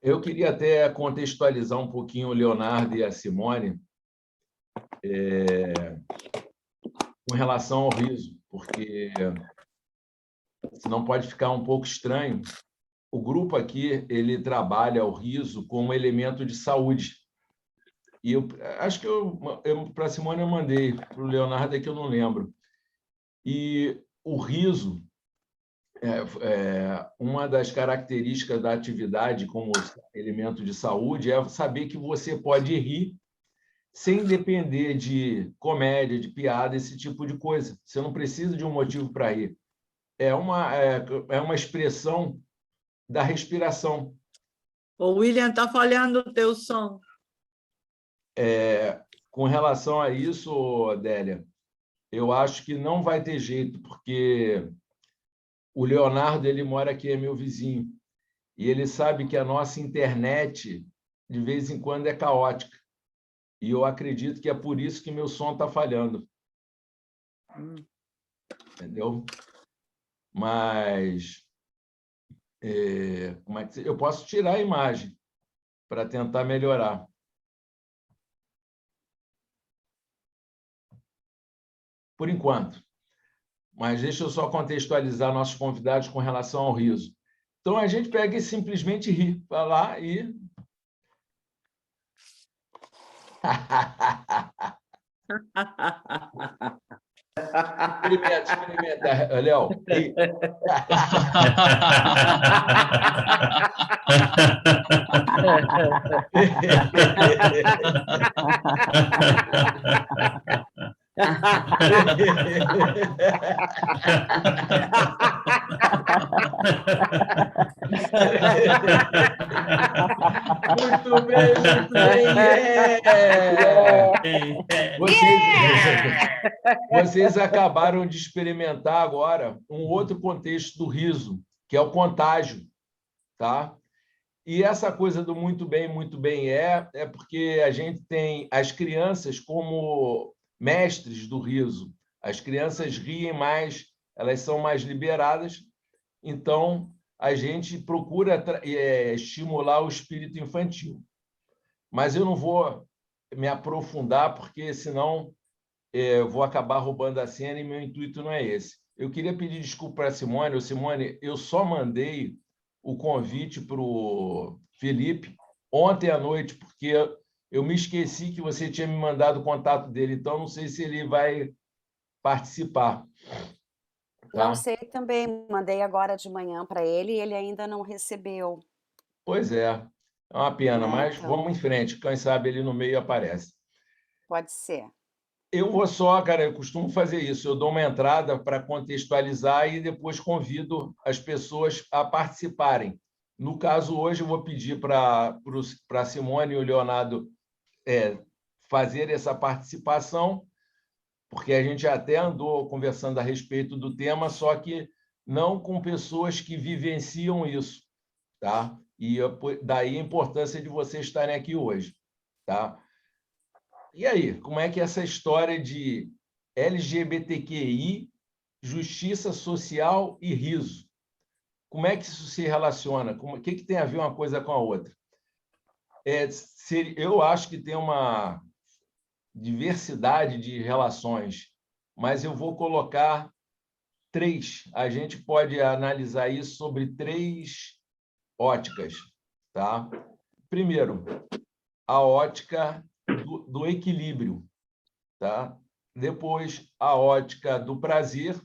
Eu queria até contextualizar um pouquinho o Leonardo e a Simone com relação ao riso, porque senão pode ficar um pouco estranho. O grupo aqui ele trabalha o riso como elemento de saúde. E eu acho que para a Simone eu mandei, para o Leonardo é que eu não lembro. E o riso, uma das características da atividade como elemento de saúde é saber que você pode rir sem depender de comédia, de piada, esse tipo de coisa. Você não precisa de um motivo para rir. É uma expressão da respiração. Ô, William, está falhando o teu som. Com relação a isso, Adélia, eu acho que não vai ter jeito, porque o Leonardo ele mora aqui, é meu vizinho, e ele sabe que a nossa internet, de vez em quando, é caótica. E eu acredito que é por isso que meu som está falhando. Entendeu? Mas como é que eu posso tirar a imagem para tentar melhorar? Por enquanto. Mas deixa eu só contextualizar nossos convidados com relação ao riso. Então, a gente pega e simplesmente ri. Vai lá e... Experimenta, Léo. Ri. Muito bem, muito bem. Vocês acabaram de experimentar agora um outro contexto do riso, que é o contágio, tá? E essa coisa do muito bem é porque a gente tem as crianças como mestres do riso. As crianças riem mais, elas são mais liberadas, então a gente procura estimular o espírito infantil. Mas eu não vou me aprofundar, porque senão eu vou acabar roubando a cena e meu intuito não é esse. Eu queria pedir desculpa para a Simone. Simone, eu só mandei o convite para o Felipe ontem à noite, porque eu me esqueci que você tinha me mandado o contato dele, então não sei se ele vai participar. Tá? Não sei também, mandei agora de manhã para ele e ele ainda não recebeu. Pois é uma pena, mas então... vamos em frente, quem sabe ele no meio aparece. Pode ser. Eu vou só, cara, eu costumo fazer isso, eu dou uma entrada para contextualizar e depois convido as pessoas a participarem. No caso, hoje, eu vou pedir para a Simone e o Leonardo fazer essa participação, porque a gente até andou conversando a respeito do tema, só que não com pessoas que vivenciam isso, tá? E daí a importância de vocês estarem aqui hoje, tá? E aí, como é que é essa história de LGBTQI, justiça social e riso? Como é que isso se relaciona? O que tem a ver uma coisa com a outra? Eu acho que tem uma diversidade de relações, mas eu vou colocar 3. A gente pode analisar isso sobre 3 óticas. Tá? Primeiro, a ótica do equilíbrio. Tá? Depois, a ótica do prazer.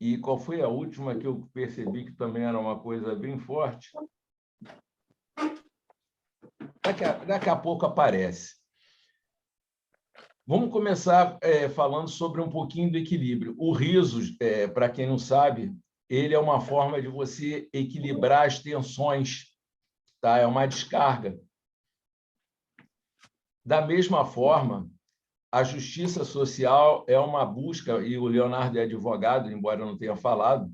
E qual foi a última que eu percebi que também era uma coisa bem forte? Daqui a pouco aparece. Vamos começar falando sobre um pouquinho do equilíbrio. O riso, para quem não sabe, ele é uma forma de você equilibrar as tensões, tá? É uma descarga. Da mesma forma, a justiça social é uma busca, e o Leonardo é advogado, embora eu não tenha falado,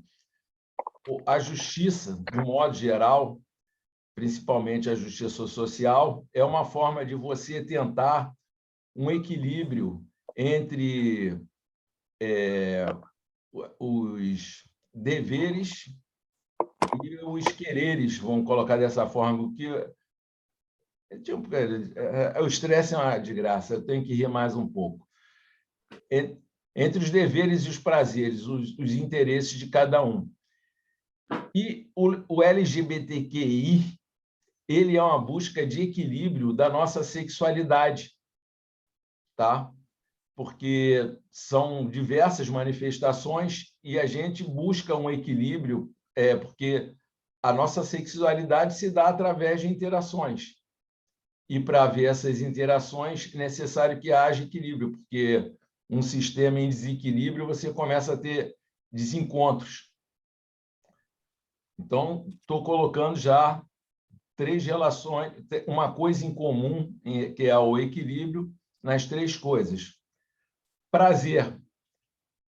a justiça, de um modo geral, principalmente a justiça social, é uma forma de você tentar um equilíbrio entre os deveres e e os quereres, vamos colocar dessa forma, que o estresse é uma desgraça, eu tenho que rir mais um pouco. Entre os deveres e os prazeres, os interesses de cada um. E o LGBTQI, ele é uma busca de equilíbrio da nossa sexualidade, tá? Porque são diversas manifestações e a gente busca um equilíbrio, porque a nossa sexualidade se dá através de interações. E para haver essas interações, é necessário que haja equilíbrio, porque um sistema em desequilíbrio, você começa a ter desencontros. Então, estou colocando já 3 relações, uma coisa em comum, que é o equilíbrio nas 3 coisas. Prazer.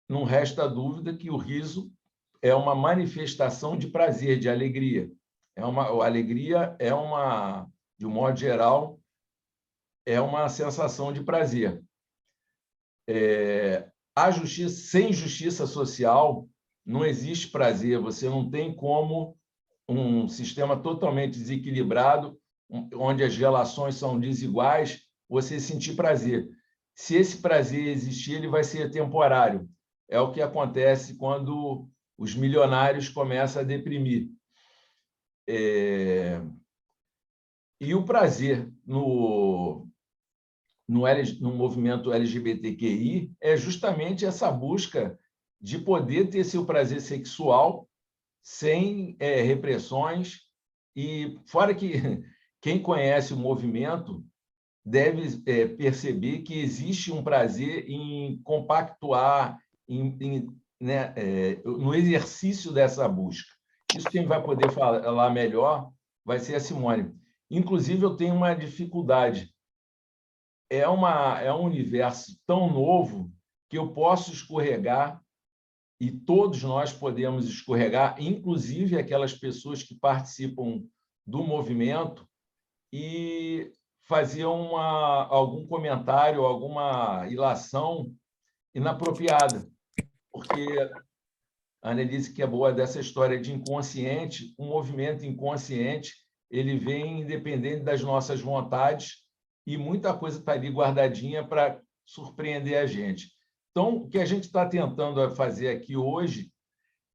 Não resta dúvida que o riso é uma manifestação de prazer, de alegria. A alegria de um modo geral, é uma sensação de prazer. Sem justiça social, não existe prazer. Você não tem como um sistema totalmente desequilibrado, onde as relações são desiguais, você sentir prazer. Se esse prazer existir, ele vai ser temporário. É o que acontece quando os milionários começam a deprimir. E o prazer no movimento LGBTQI é justamente essa busca de poder ter seu prazer sexual sem repressões. E fora que quem conhece o movimento deve perceber que existe um prazer em compactuar, no exercício dessa busca. Isso quem vai poder falar melhor vai ser a Simone. Inclusive, eu tenho uma dificuldade. É um universo tão novo que eu posso escorregar, e todos nós podemos escorregar, inclusive aquelas pessoas que participam do movimento, e fazer algum comentário, alguma ilação inapropriada. Porque a Annelise, que é boa dessa história de inconsciente, um movimento inconsciente, ele vem independente das nossas vontades, e muita coisa está ali guardadinha para surpreender a gente. Então, o que a gente está tentando fazer aqui hoje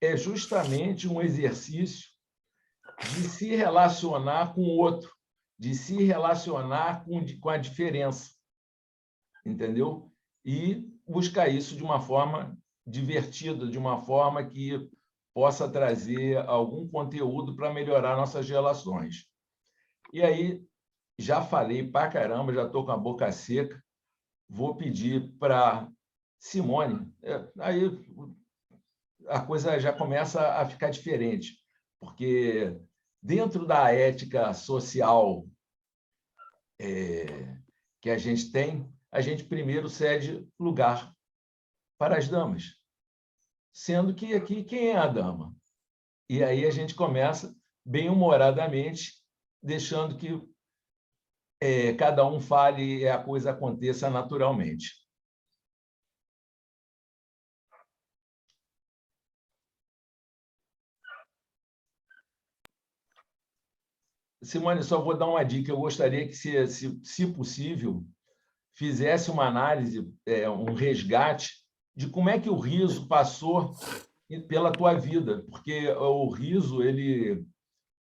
é justamente um exercício de se relacionar com o outro, de se relacionar com a diferença, entendeu? E buscar isso de uma forma divertida, de uma forma que possa trazer algum conteúdo para melhorar nossas relações. E aí, já falei pra caramba, já estou com a boca seca, vou pedir para Simone, aí a coisa já começa a ficar diferente, porque dentro da ética social que a gente tem, a gente primeiro cede lugar para as damas, sendo que aqui quem é a dama? E aí a gente começa bem-humoradamente, deixando que cada um fale e a coisa aconteça naturalmente. Simone, só vou dar uma dica. Eu gostaria que, se possível, fizesse uma análise, um resgate de como é que o riso passou pela tua vida, porque o riso ele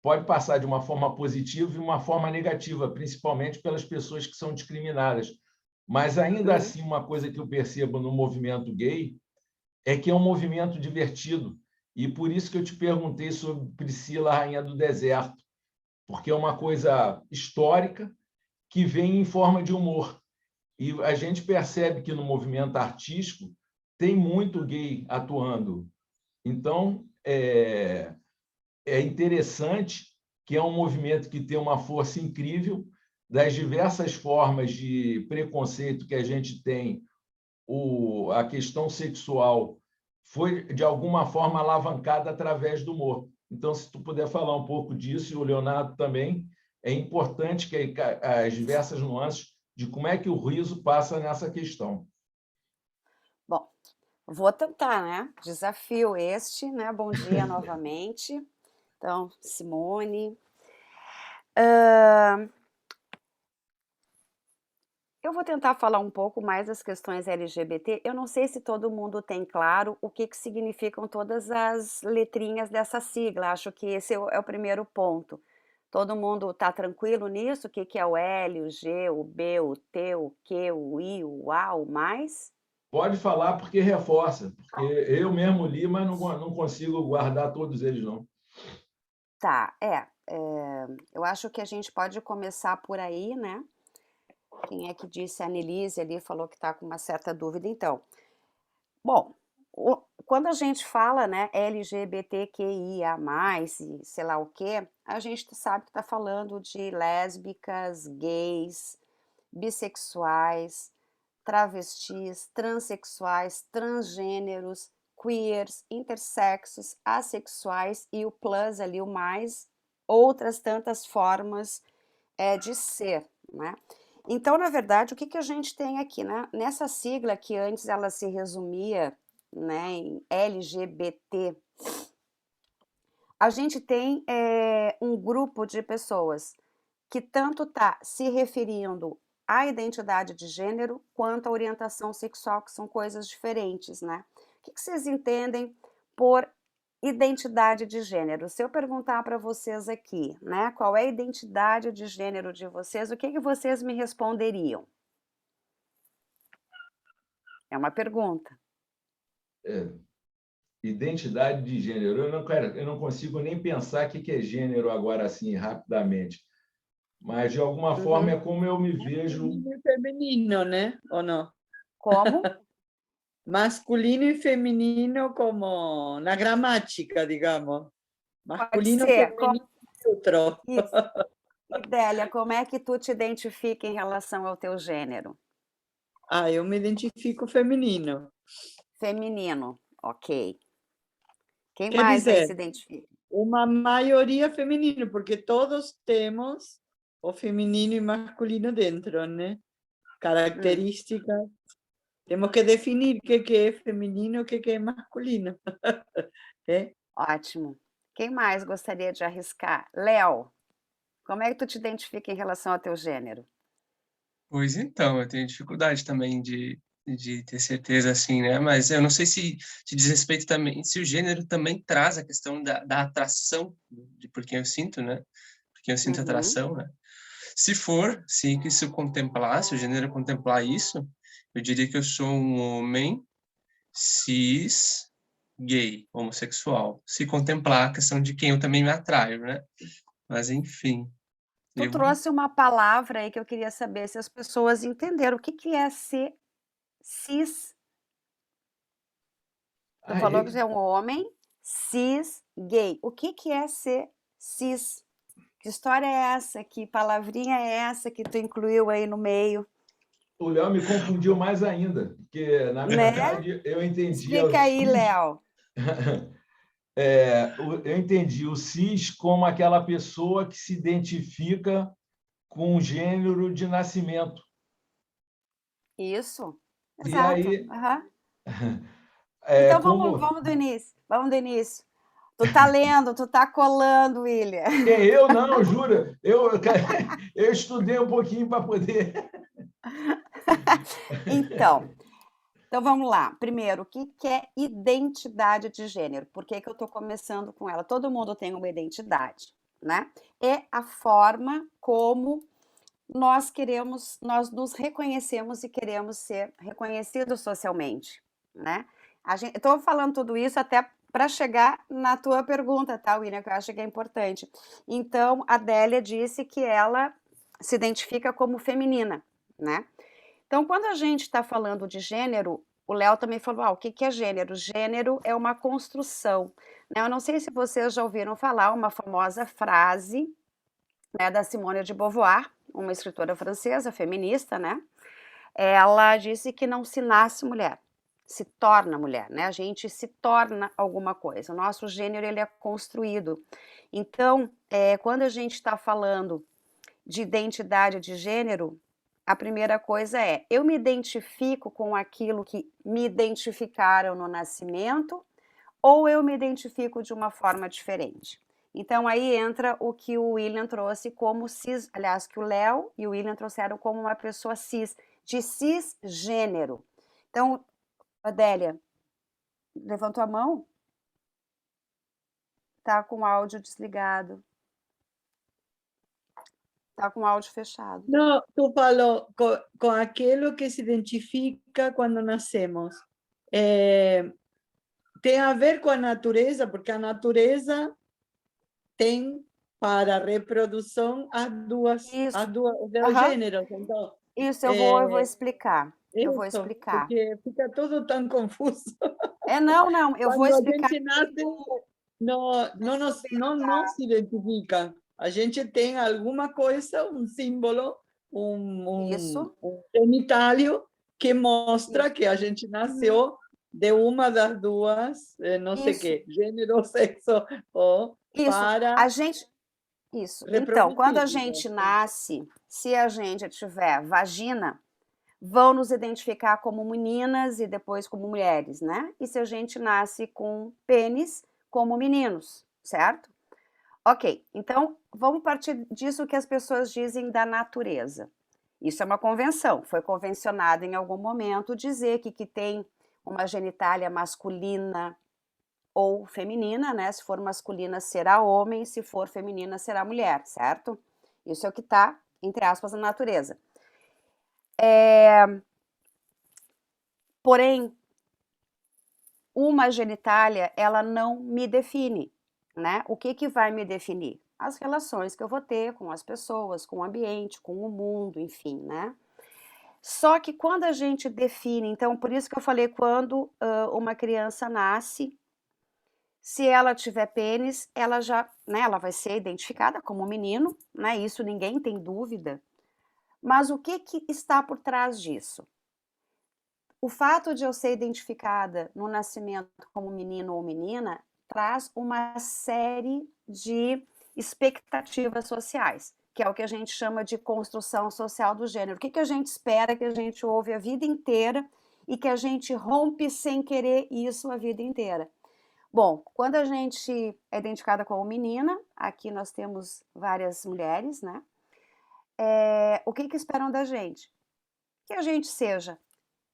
pode passar de uma forma positiva e uma forma negativa, principalmente pelas pessoas que são discriminadas. Mas, ainda assim, uma coisa que eu percebo no movimento gay é que é um movimento divertido. E por isso que eu te perguntei sobre Priscila, Rainha do Deserto, porque é uma coisa histórica que vem em forma de humor. E a gente percebe que no movimento artístico tem muito gay atuando. Então, é interessante que é um movimento que tem uma força incrível, das diversas formas de preconceito que a gente tem, a questão sexual foi, de alguma forma, alavancada através do humor. Então, se tu puder falar um pouco disso, e o Leonardo também, é importante que as diversas nuances de como é que o riso passa nessa questão. Bom, vou tentar, né? Desafio este, né? Bom dia novamente. Então, Simone. Ah, eu vou tentar falar um pouco mais das questões LGBT. Eu não sei se todo mundo tem claro o que significam todas as letrinhas dessa sigla. Acho que esse é o primeiro ponto. Todo mundo está tranquilo nisso? O que é o L, o G, o B, o T, o Q, o I, o A, o mais? Pode falar porque reforça, porque eu mesmo li, mas não consigo guardar todos eles, não. Tá, eu acho que a gente pode começar por aí, né? Quem é que disse? A Annelise ali falou que está com uma certa dúvida. Então, bom, quando a gente fala, né, LGBTQIA+, e sei lá o quê, a gente sabe que está falando de lésbicas, gays, bissexuais, travestis, transexuais, transgêneros, queers, intersexos, assexuais e o plus ali, o mais, outras tantas formas de ser, né? Então, na verdade, o que a gente tem aqui, né? Nessa sigla que antes ela se resumia, né, em LGBT, a gente tem um grupo de pessoas que tanto está se referindo à identidade de gênero quanto à orientação sexual, que são coisas diferentes, né? O que vocês entendem por identidade de gênero? Se eu perguntar para vocês aqui, né, qual é a identidade de gênero de vocês, o que vocês me responderiam? É uma pergunta. Identidade de gênero. Eu não consigo nem pensar o que é gênero agora, assim, rapidamente. Mas, de alguma forma, é como eu me vejo. Masculino e feminino, né? Ou não? Como? Masculino e feminino como na gramática, digamos. Pode Masculino, ser. feminino e outro. Isso. Idélia, como é que tu te identifica em relação ao teu gênero? Ah, eu me identifico feminino. Feminino, ok. Quem Quer mais aí dizer, se identifica? uma maioria feminino, porque todos temos o feminino e masculino dentro, né? Características. Temos que definir o que é feminino e o que é masculino. É? Ótimo. Quem mais gostaria de arriscar? Léo, como é que tu te identifica em relação ao teu gênero? Pois então, eu tenho dificuldade também de ter certeza assim, né? Mas eu não sei se diz respeito também, se o gênero também traz a questão da atração de por quem eu sinto, né? Por quem eu sinto Uhum. atração, né? Se for, se isso contemplar, se o gênero contemplar isso, eu diria que eu sou um homem cis, gay, homossexual. Se contemplar a questão de quem eu também me atraio, né? Mas enfim, Tu eu trouxe uma palavra aí que eu queria saber se as pessoas entenderam. O que é ser cis? Tu falou que Aí, você é um homem cis gay. O que é ser cis? Que história é essa? Que palavrinha é essa que tu incluiu aí no meio? o Léo me confundiu mais ainda, porque, na Né? verdade, eu entendi o Explica aí, cis, Léo. eu entendi o cis como aquela pessoa que se identifica com o gênero de nascimento. Isso. E Exato. aí, Aham. é Então vamos, como. vamos do início. Vamos do início. Tu tá lendo, tu tá colando, William. Quem eu não, jura? Eu estudei um pouquinho para poder. Então vamos lá. Primeiro, o que é identidade de gênero? Por que eu estou começando com ela? Todo mundo tem uma identidade, né? É a forma como nós nos reconhecemos e queremos ser reconhecidos socialmente, né? Estou falando tudo isso até para chegar na tua pergunta, tá, William, que eu acho que é importante. Então, a Adélia disse que ela se identifica como feminina, né? Então, quando a gente está falando de gênero, o Léo também falou, o que é gênero? Gênero é uma construção, né? Eu não sei se vocês já ouviram falar uma famosa frase, né, da Simone de Beauvoir, uma escritora francesa, feminista, né? Ela disse que não se nasce mulher, se torna mulher, né? A gente se torna alguma coisa. O nosso gênero ele é construído. Então, quando a gente está falando de identidade de gênero, a primeira coisa é: eu me identifico com aquilo que me identificaram no nascimento, ou eu me identifico de uma forma diferente? Então, aí entra o que o William trouxe como cis, aliás, que o Léo e o William trouxeram como uma pessoa cis, de cisgênero. Então, Adélia, levantou a mão? Tá com o áudio desligado. Tá com o áudio fechado. No, tú falou con aquello que se identifica quando nascemos. Tem a ver com a natureza, porque a natureza tem para reprodução Isso, os dois aham, gêneros. Então, isso eu vou explicar. Eu vou isso, explicar. porque fica tudo tão confuso. Não, eu vou Quando a explicar gente nasce, não se identifica. A gente tem alguma coisa, um símbolo, isso, um genitário que mostra isso, que a gente nasceu de uma das duas, não sei o isso, quê, gênero, sexo, ou isso. para A gente, isso. Então, quando a reproduzir. gente nasce, se a gente tiver vagina, vão nos identificar como meninas e depois como mulheres, né? E se a gente nasce com pênis, como meninos, certo? Ok, então vamos partir disso que as pessoas dizem da natureza. Isso é uma convenção, foi convencionado em algum momento dizer que tem uma genitália masculina ou feminina, né? Se for masculina, será homem, se for feminina, será mulher, certo? Isso é o que está, entre aspas, na natureza. Porém, uma genitália, ela não me define, né? O que vai me definir? As relações que eu vou ter com as pessoas, com o ambiente, com o mundo, enfim, né? Só que quando a gente define, então, por isso que eu falei, quando uma criança nasce, se ela tiver pênis, ela já, né, ela vai ser identificada como menino, né? Isso ninguém tem dúvida. Mas o que está por trás disso? O fato de eu ser identificada no nascimento como menino ou menina traz uma série de expectativas sociais, que é o que a gente chama de construção social do gênero. O que a gente espera, que a gente ouve a vida inteira e que a gente rompe sem querer isso a vida inteira. Bom, quando a gente é identificada como menina, aqui nós temos várias mulheres, né? O que esperam da gente? Que a gente seja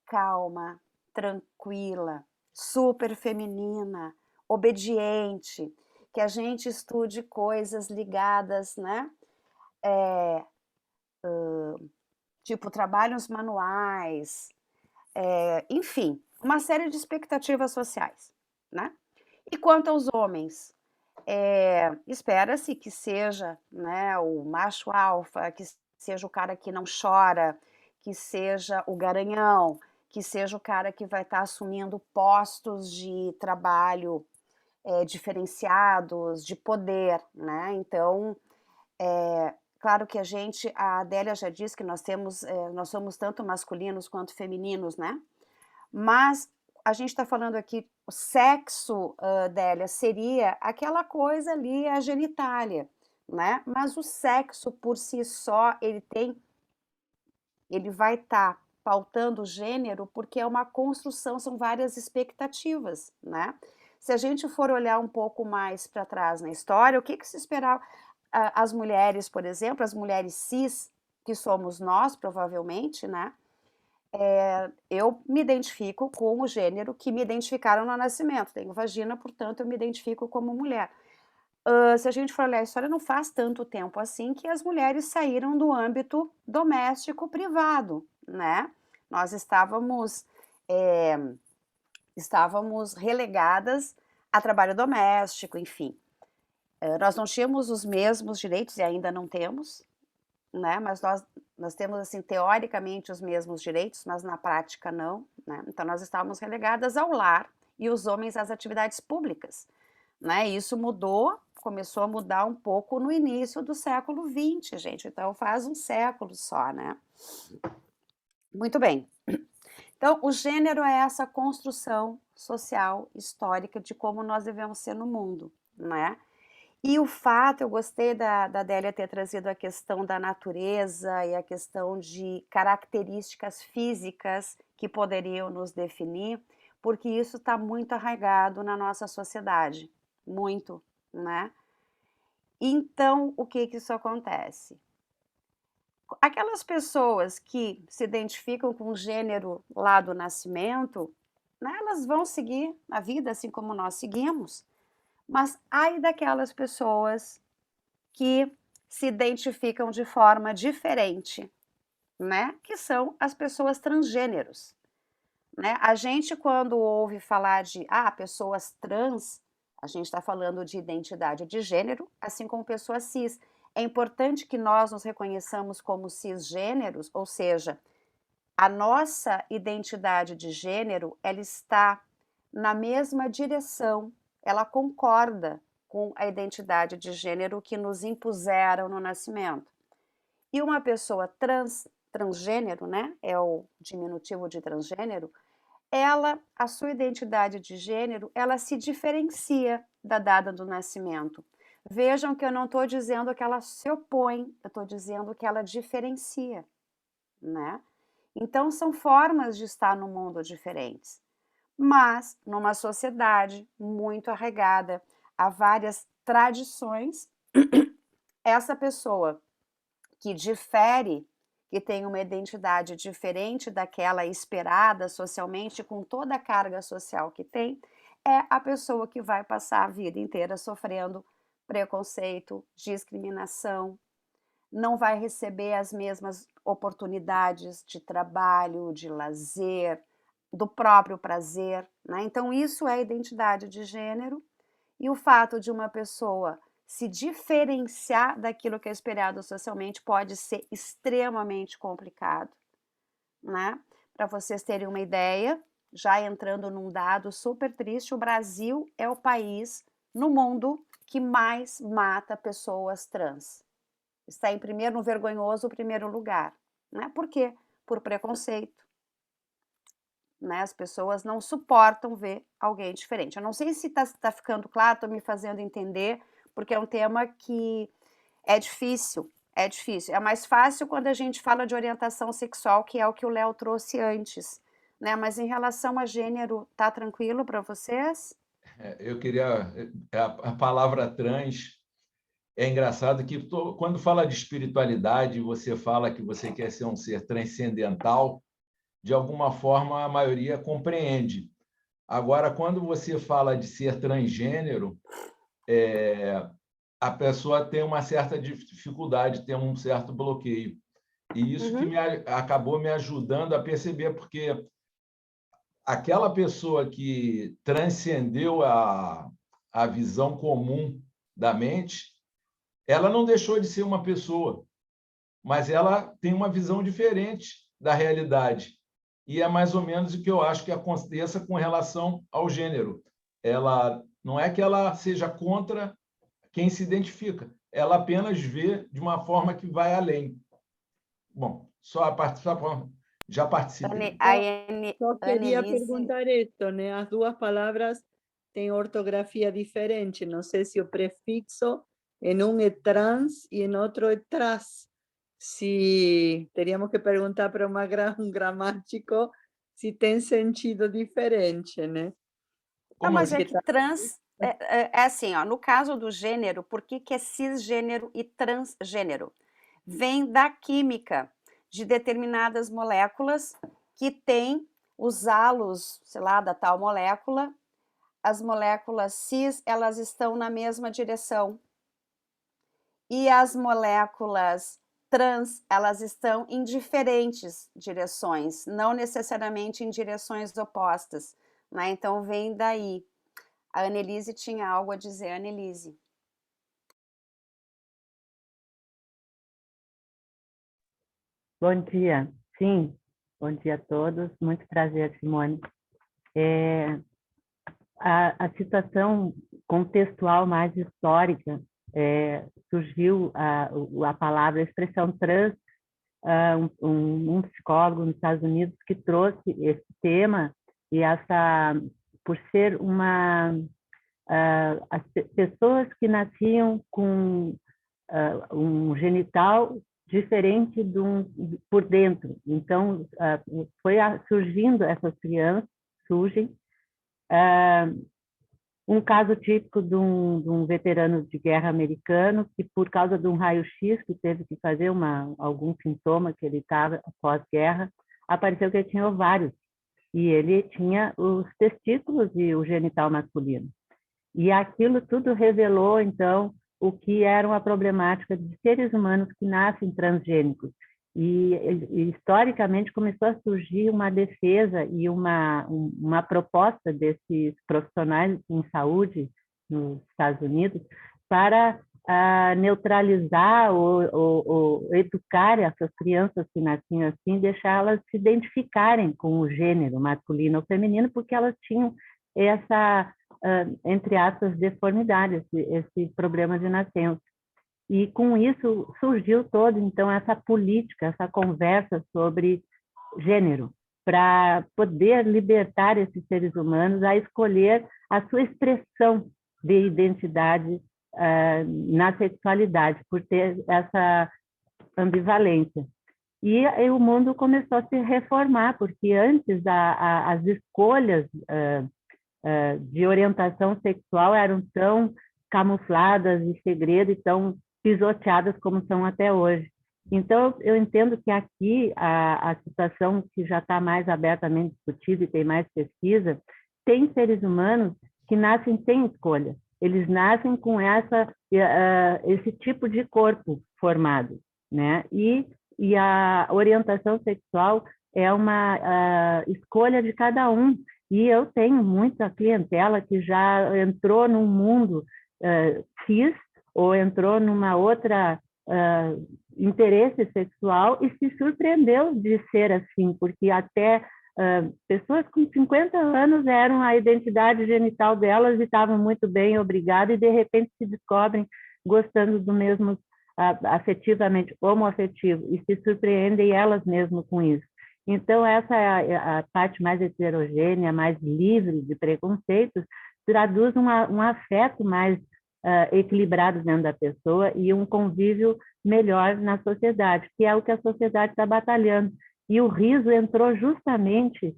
calma, tranquila, super feminina, obediente, que a gente estude coisas ligadas, né? Tipo trabalhos manuais, enfim, uma série de expectativas sociais, né? E quanto aos homens, espera-se que seja, né, o macho alfa, que seja o cara que não chora, que seja o garanhão, que seja o cara que vai estar assumindo postos de trabalho diferenciados, de poder, né? Então, claro que a Adélia já disse que nós somos tanto masculinos quanto femininos, né? Mas a gente está falando aqui, o sexo, Adélia, seria aquela coisa ali, a genitália, né? Mas o sexo por si só, ele vai estar pautando o gênero porque é uma construção, são várias expectativas, né? Se a gente for olhar um pouco mais para trás na história, o que se esperava? As mulheres, por exemplo, as mulheres cis, que somos nós, provavelmente, né? Eu me identifico com o gênero que me identificaram no nascimento. Tenho vagina, portanto, eu me identifico como mulher. Se a gente for olhar a história, não faz tanto tempo assim que as mulheres saíram do âmbito doméstico privado, né? Nós estávamos relegadas a trabalho doméstico, enfim. Nós não tínhamos os mesmos direitos e ainda não temos, né? Mas nós temos, assim, teoricamente os mesmos direitos, mas na prática não, né? Então nós estávamos relegadas ao lar e os homens às atividades públicas, né? E isso começou a mudar um pouco no início do século XX, gente. Então faz um século só, né? Muito bem. Então, o gênero é essa construção social, histórica de como nós devemos ser no mundo, né? E o fato, eu gostei da Adélia ter trazido a questão da natureza e a questão de características físicas que poderiam nos definir, porque isso está muito arraigado na nossa sociedade, muito, né? Então, o que isso acontece? Aquelas pessoas que se identificam com o gênero lá do nascimento, né, elas vão seguir a vida assim como nós seguimos, mas ai daquelas pessoas que se identificam de forma diferente, né, que são as pessoas transgêneros, né? A gente, quando ouve falar de pessoas trans, a gente está falando de identidade de gênero, assim como pessoas cis. É importante que nós nos reconheçamos como cisgêneros, ou seja, a nossa identidade de gênero, ela está na mesma direção, ela concorda com a identidade de gênero que nos impuseram no nascimento. E uma pessoa transgênero, né, é o diminutivo de transgênero, a sua identidade de gênero, ela se diferencia da data do nascimento. Vejam que eu não estou dizendo que ela se opõe, eu estou dizendo que ela diferencia, né? Então, são formas de estar no mundo diferentes. Mas, numa sociedade muito arraigada a várias tradições, essa pessoa que difere, que tem uma identidade diferente daquela esperada socialmente, com toda a carga social que tem, é a pessoa que vai passar a vida inteira sofrendo preconceito, discriminação, não vai receber as mesmas oportunidades de trabalho, de lazer, do próprio prazer, né? Então, isso é identidade de gênero, e o fato de uma pessoa se diferenciar daquilo que é esperado socialmente pode ser extremamente complicado, né? Para vocês terem uma ideia, já entrando num dado super triste, o Brasil é o país no mundo que mais mata pessoas trans. Está em primeiro, no vergonhoso primeiro lugar, né? Por quê? Por preconceito, né? As pessoas não suportam ver alguém diferente. Eu não sei se está ficando claro, estou me fazendo entender, porque é um tema que é difícil, é difícil. É mais fácil quando a gente fala de orientação sexual, que é o que o Léo trouxe antes, né? Mas em relação a gênero, tá tranquilo para vocês? Eu queria... A palavra trans é engraçado que quando fala de espiritualidade, você fala que você quer ser um ser transcendental, de alguma forma a maioria compreende. Agora, quando você fala de ser transgênero, a pessoa tem uma certa dificuldade, tem um certo bloqueio. E isso que acabou me ajudando a perceber, porque aquela pessoa que transcendeu a visão comum da mente, ela não deixou de ser uma pessoa, mas ela tem uma visão diferente da realidade. E é mais ou menos o que eu acho que aconteça com relação ao gênero. Ela não é que ela seja contra quem se identifica, ela apenas vê de uma forma que vai além. Bom, já participei. Só queria Annelise, perguntar isso, né? As duas palavras têm ortografia diferente. Não sei se o prefixo em um é trans e em outro é tras. Se teríamos que perguntar para um gramático se tem sentido diferente, né? mas é Porque que trans é assim, ó, no caso do gênero, por que é cisgênero e transgênero? Vem da química de determinadas moléculas que têm os halos, sei lá, da tal molécula. As moléculas cis, elas estão na mesma direção. E as moléculas trans, elas estão em diferentes direções, não necessariamente em direções opostas, né? Então vem daí. A Annelise tinha algo a dizer, Annelise. Bom dia, sim, bom dia a todos, muito prazer, Simone. A situação contextual mais histórica, surgiu a palavra, a expressão trans, um psicólogo nos Estados Unidos que trouxe esse tema, e por ser as pessoas que nasciam com um genital diferente por dentro. Então, foi surgindo essas crianças, surgem, Um caso típico de um veterano de guerra americano que, por causa de um raio-x que teve que fazer algum sintoma que ele estava pós-guerra, apareceu que ele tinha ovários e ele tinha os testículos e o genital masculino. E aquilo tudo revelou, então, o que era uma problemática de seres humanos que nascem transgênicos. E historicamente começou a surgir uma defesa e uma proposta desses profissionais em saúde nos Estados Unidos para neutralizar ou educar essas crianças que nasciam assim, deixá-las se identificarem com o gênero masculino ou feminino, porque elas tinham essa, entre aspas, deformidade, esse problema de nascença. E com isso surgiu toda, então, essa política, essa conversa sobre gênero, para poder libertar esses seres humanos a escolher a sua expressão de identidade na sexualidade, por ter essa ambivalência. E o mundo começou a se reformar, porque antes as escolhas de orientação sexual eram tão camufladas em segredo e tão pisoteadas como são até hoje. Então, eu entendo que aqui a situação que já está mais abertamente discutida e tem mais pesquisa, tem seres humanos que nascem sem escolha. Eles nascem com esse tipo de corpo formado, né? E a orientação sexual é uma escolha de cada um. E eu tenho muita clientela que já entrou num mundo cis ou entrou numa outra interesse sexual e se surpreendeu de ser assim, porque até pessoas com 50 anos eram a identidade genital delas e estavam muito bem, obrigada, e de repente se descobrem gostando do mesmo afetivamente homoafetivo e se surpreendem elas mesmas com isso. Então, essa é a parte mais heterogênea, mais livre de preconceitos, traduz um afeto mais equilibrado dentro da pessoa e um convívio melhor na sociedade, que é o que a sociedade está batalhando. E o riso entrou justamente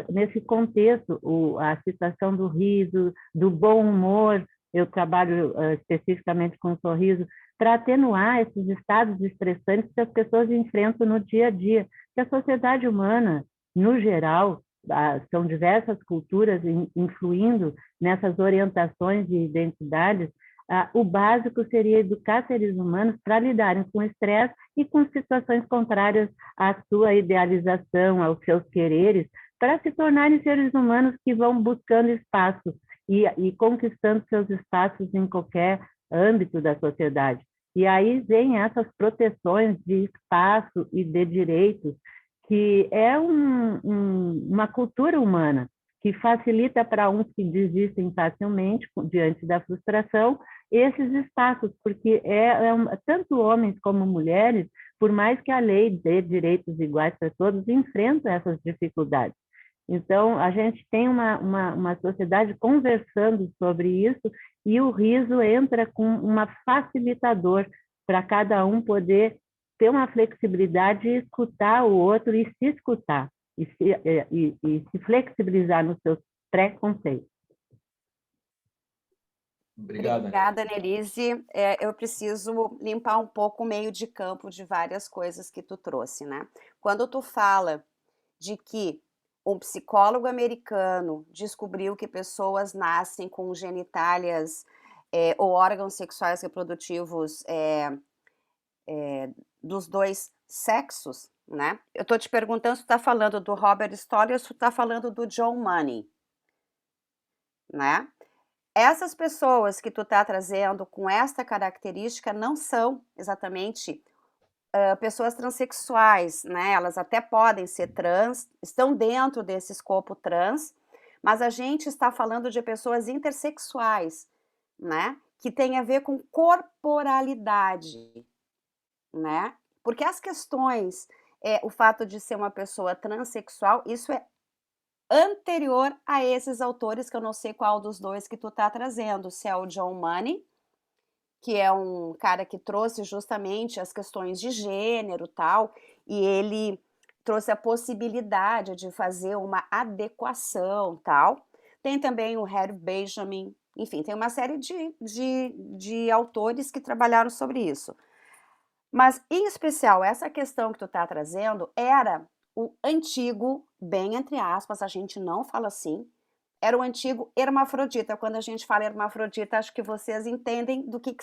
nesse contexto, a situação do riso, do bom humor. Eu trabalho especificamente com o sorriso, para atenuar esses estados estressantes que as pessoas enfrentam no dia a dia. Que a sociedade humana, no geral, são diversas culturas influindo nessas orientações de identidades, o básico seria educar seres humanos para lidarem com o estresse e com situações contrárias à sua idealização, aos seus quereres, para se tornarem seres humanos que vão buscando espaço e conquistando seus espaços em qualquer âmbito da sociedade. E aí vem essas proteções de espaço e de direitos, que é uma cultura humana, que facilita para uns que desistem facilmente diante da frustração esses espaços, porque tanto homens como mulheres, por mais que a lei dê direitos iguais para todos, enfrentam essas dificuldades. Então, a gente tem uma sociedade conversando sobre isso e o riso entra com uma facilitador para cada um poder ter uma flexibilidade e escutar o outro e se escutar e se flexibilizar nos seus preconceitos. Obrigada, Nelise. Eu preciso limpar um pouco o meio de campo de várias coisas que tu trouxe, né? Quando tu fala de que um psicólogo americano descobriu que pessoas nascem com genitálias ou órgãos sexuais reprodutivos dos dois sexos, né? Eu estou te perguntando se tu está falando do Robert Stoller ou se tu está falando do John Money, né? Essas pessoas que tu está trazendo com esta característica não são exatamente pessoas transexuais, né? Elas até podem ser trans, estão dentro desse escopo trans, mas a gente está falando de pessoas intersexuais, né? Que tem a ver com corporalidade, né? Porque as questões, o fato de ser uma pessoa transexual, isso é anterior a esses autores, que eu não sei qual dos dois que tu tá trazendo, se é o John Money, que é um cara que trouxe justamente as questões de gênero e tal, e ele trouxe a possibilidade de fazer uma adequação tal. Tem também o Harry Benjamin, enfim, tem uma série de autores que trabalharam sobre isso. Mas, em especial, essa questão que tu está trazendo era o antigo, bem entre aspas, a gente não fala assim, era o antigo hermafrodita. Quando a gente fala hermafrodita, acho que vocês entendem do que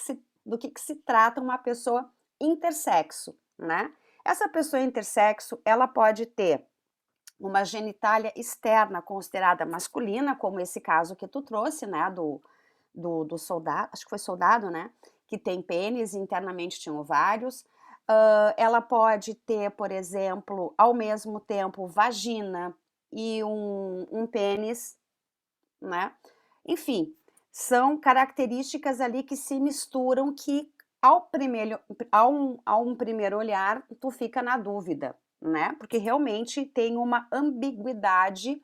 se trata uma pessoa intersexo, né? Essa pessoa intersexo, ela pode ter uma genitália externa considerada masculina, como esse caso que tu trouxe, né, do soldado, acho que foi soldado, né, que tem pênis e internamente tinha ovários. Ela pode ter, por exemplo, ao mesmo tempo vagina e um pênis, né? Enfim, são características ali que se misturam que a um primeiro olhar tu fica na dúvida, né? Porque realmente tem uma ambiguidade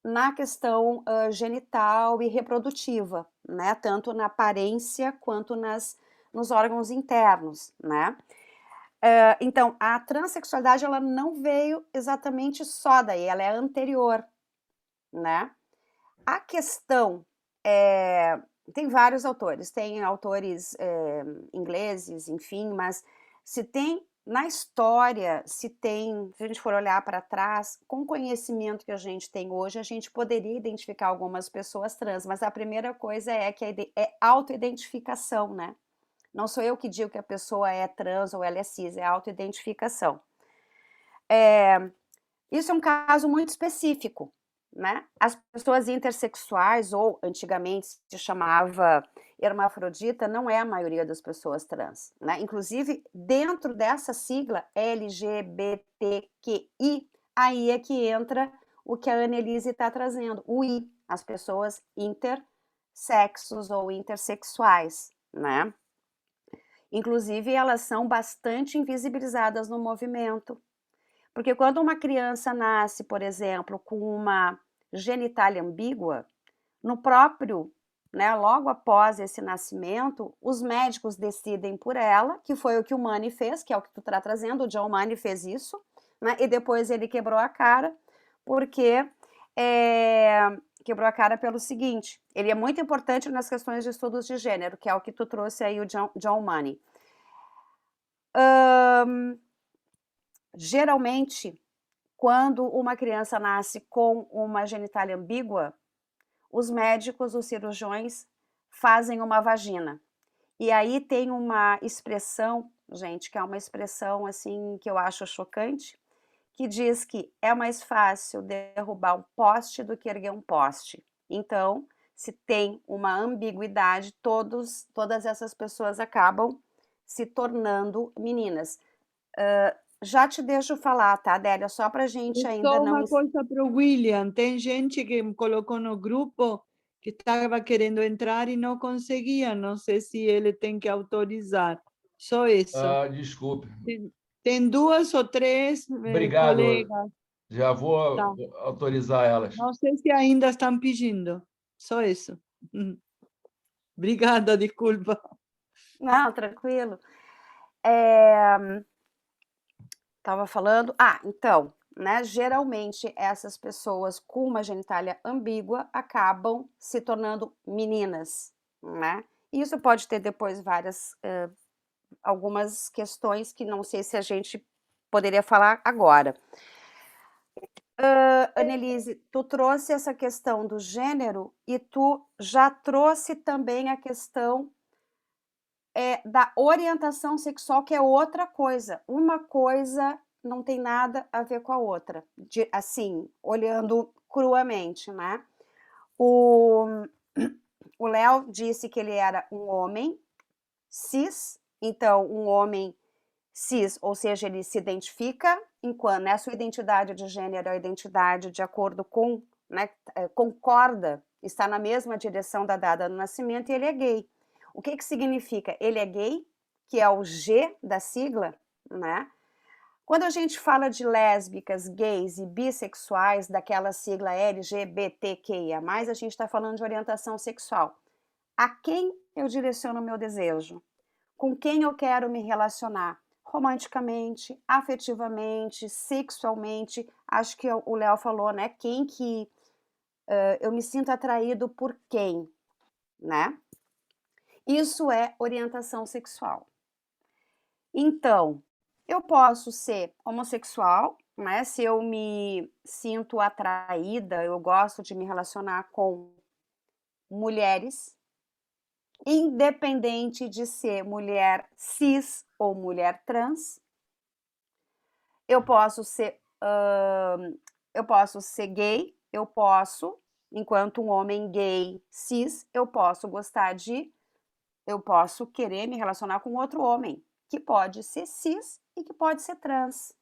na questão genital e reprodutiva, né? Tanto na aparência quanto nos órgãos internos, né? Então, a transexualidade ela não veio exatamente só daí, ela é anterior, né? A questão tem vários autores, tem autores ingleses, enfim, mas se tem na história, se a gente for olhar para trás, com o conhecimento que a gente tem hoje, a gente poderia identificar algumas pessoas trans, mas a primeira coisa é que é autoidentificação, né? Não sou eu que digo que a pessoa é trans ou ela é cis, é autoidentificação. Isso é um caso muito específico, né? As pessoas intersexuais, ou antigamente se chamava hermafrodita, não é a maioria das pessoas trans, né? Inclusive, dentro dessa sigla LGBTQI, aí é que entra o que a Annelise está trazendo, o I, as pessoas intersexos ou intersexuais, né? Inclusive, elas são bastante invisibilizadas no movimento, porque quando uma criança nasce, por exemplo, com uma genitália ambígua, no próprio, né, logo após esse nascimento, os médicos decidem por ela, que foi o que o Mani fez, que é o que tu está trazendo, o John Mani fez isso, né, e depois ele quebrou a cara, porque quebrou a cara pelo seguinte, ele é muito importante nas questões de estudos de gênero, que é o que tu trouxe aí, o John Mani. Geralmente, quando uma criança nasce com uma genitália ambígua, os médicos, os cirurgiões, fazem uma vagina. E aí tem uma expressão, gente, que é uma expressão assim que eu acho chocante, que diz que é mais fácil derrubar um poste do que erguer um poste. Então, se tem uma ambiguidade, todas essas pessoas acabam se tornando meninas. Já te deixo falar, tá, Adélia? Só para a gente ainda Só não... uma coisa para o William, tem gente que me colocou no grupo que estava querendo entrar e não conseguia, não sei se ele tem que autorizar, só isso. Desculpe. Tem 2 ou 3 Obrigado. colegas, Já vou tá. autorizar elas. Não sei se ainda estão pedindo, só isso. Obrigada, desculpa. Não, tranquilo. Estava falando... então, né, geralmente essas pessoas com uma genitália ambígua acabam se tornando meninas, né? Isso pode ter depois algumas questões que não sei se a gente poderia falar agora. Annelise, tu trouxe essa questão do gênero e tu já trouxe também a questão da orientação sexual, que é outra coisa. Uma coisa não tem nada a ver com a outra, assim, olhando cruamente, né? O Léo disse que ele era um homem cis, então um homem cis, ou seja, ele se identifica enquanto, né, sua identidade de gênero é a identidade de acordo com, né, concorda, está na mesma direção da data do nascimento, e ele é gay. O que significa? Ele é gay, que é o G da sigla, né? Quando a gente fala de lésbicas, gays e bissexuais, daquela sigla LGBTQIA+, a gente está falando de orientação sexual. A quem eu direciono o meu desejo? Com quem eu quero me relacionar? Romanticamente, afetivamente, sexualmente, acho que o Léo falou, né? Quem que eu me sinto atraído por quem, né? Isso é orientação sexual. Então, eu posso ser homossexual, né? Se eu me sinto atraída, eu gosto de me relacionar com mulheres, independente de ser mulher cis ou mulher trans. Eu posso ser, gay, enquanto um homem gay cis, eu posso querer me relacionar com outro homem, que pode ser cis e que pode ser trans.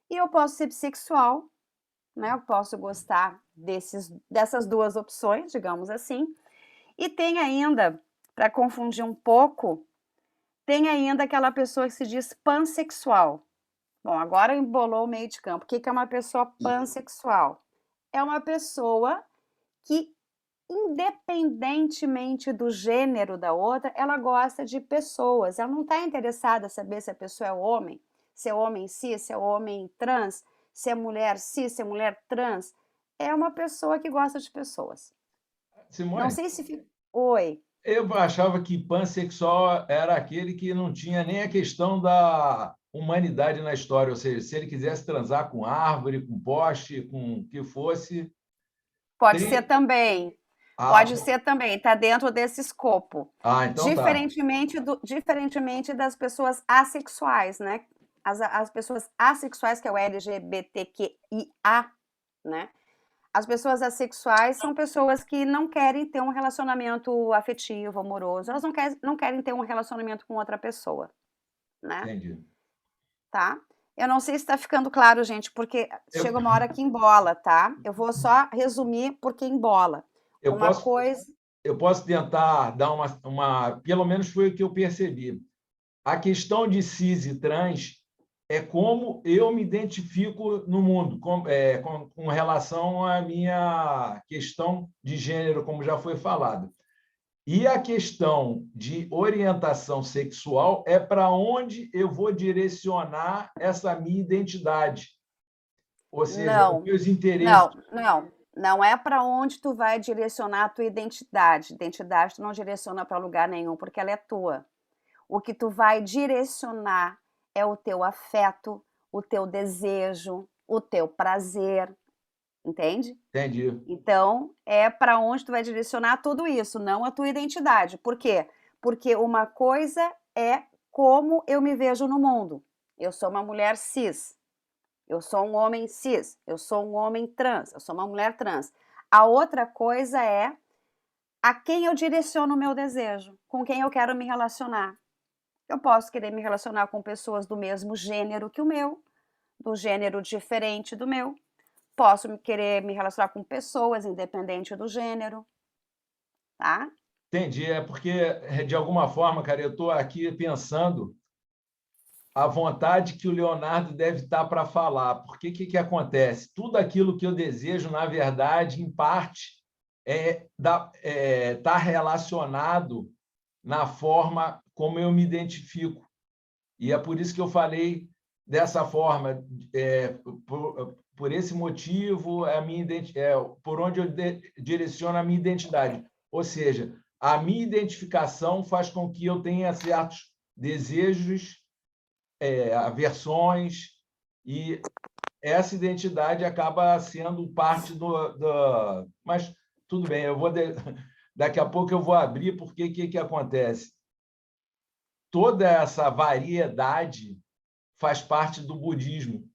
E eu posso ser bissexual, né? Eu posso gostar dessas duas opções, digamos assim. E tem ainda, para confundir um pouco, tem ainda aquela pessoa que se diz pansexual. Bom, agora embolou o meio de campo. O que é uma pessoa pansexual? É uma pessoa que, independentemente do gênero da outra, ela gosta de pessoas. Ela não está interessada em saber se a pessoa é homem, se é homem cis, se é homem trans, se é mulher cis, se é mulher trans. É uma pessoa que gosta de pessoas. Não Simone, sei se... Oi. eu achava que pansexual era aquele que não tinha nem a questão da humanidade na história, ou seja, se ele quisesse transar com árvore, com poste, com o que fosse, Pode ser tem... também. Ah, Pode ser também, está dentro desse escopo. então tá. Diferentemente das pessoas assexuais, né? As pessoas assexuais, que é o LGBTQIA, né? As pessoas assexuais são pessoas que não querem ter um relacionamento afetivo, amoroso. Elas não querem ter um relacionamento com outra pessoa, né? Entendi. Tá? Eu não sei se está ficando claro, gente, porque Eu, chega uma hora que embola, tá? Eu vou só resumir porque embola. eu Uma posso, coisa... eu posso tentar dar pelo menos foi o que eu percebi. A questão de cis e trans é como eu me identifico no mundo, com relação à minha questão de gênero, como já foi falado. E a questão de orientação sexual é para onde eu vou direcionar essa minha identidade, ou seja, os Não, meus interesses. não é para onde tu vai direcionar a tua identidade. Identidade tu não direciona para lugar nenhum, porque ela é tua. O que tu vai direcionar é o teu afeto, o teu desejo, o teu prazer, entende? Entendi. Então, é para onde tu vai direcionar tudo isso, não a tua identidade. Por quê? Porque uma coisa é como eu me vejo no mundo. Eu sou uma mulher cis, eu sou um homem cis, eu sou um homem trans, eu sou uma mulher trans. A outra coisa é a quem eu direciono o meu desejo, com quem eu quero me relacionar. Eu posso querer me relacionar com pessoas do mesmo gênero que o meu, do gênero diferente do meu. Posso querer me relacionar com pessoas independente do gênero, tá? Entendi. É porque, de alguma forma, cara, eu estou aqui pensando a vontade que o Leonardo deve estar para falar. Porque o que acontece? Tudo aquilo que eu desejo, na verdade, em parte, está relacionado na forma como eu me identifico. E é por isso que eu falei dessa forma, por esse motivo, por onde eu direciono a minha identidade. Ou seja, a minha identificação faz com que eu tenha certos desejos, aversões, e essa identidade acaba sendo parte do... Mas tudo bem, daqui a pouco eu vou abrir, porque o que acontece? Toda essa variedade faz parte do budismo.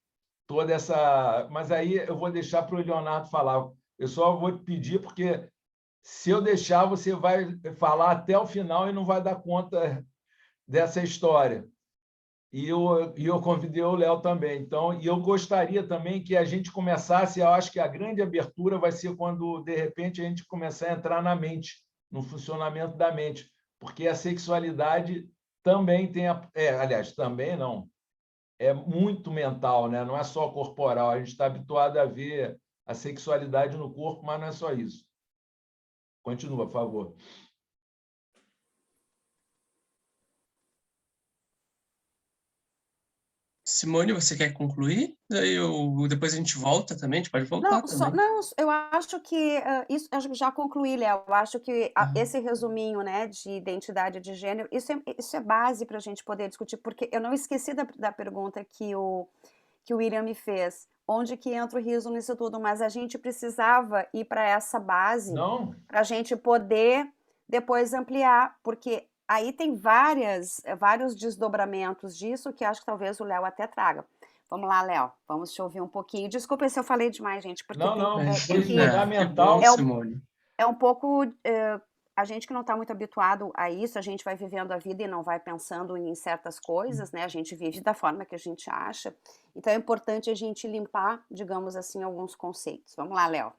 Mas aí eu vou deixar para o Leonardo falar. Eu só vou pedir, porque se eu deixar, você vai falar até o final e não vai dar conta dessa história. E eu convidei o Léo também. Então, e eu gostaria também que a gente começasse, eu acho que a grande abertura vai ser quando, de repente, a gente começar a entrar na mente, no funcionamento da mente, porque a sexualidade também aliás, também não, é muito mental, né? Não é só corporal. A gente está habituado a ver a sexualidade no corpo, mas não é só isso. Continua, por favor. Simone, você quer concluir? Depois a gente volta também, a gente pode voltar também. Não, eu acho que isso eu já concluí, Léo. Eu acho que esse resuminho, né, de identidade de gênero, isso é base para a gente poder discutir, porque eu não esqueci da pergunta que o William me fez. Onde que entra o riso nisso tudo? Mas a gente precisava ir para essa base para a gente poder depois ampliar, porque aí tem vários desdobramentos disso que acho que talvez o Léo até traga. Vamos lá, Léo, vamos te ouvir um pouquinho. Desculpa se eu falei demais, gente, porque foi fundamental. Simone. É um pouco a gente que não está muito habituado a isso, a gente vai vivendo a vida e não vai pensando em certas coisas, né? A gente vive da forma que a gente acha. Então é importante a gente limpar, digamos assim, alguns conceitos. Vamos lá, Léo.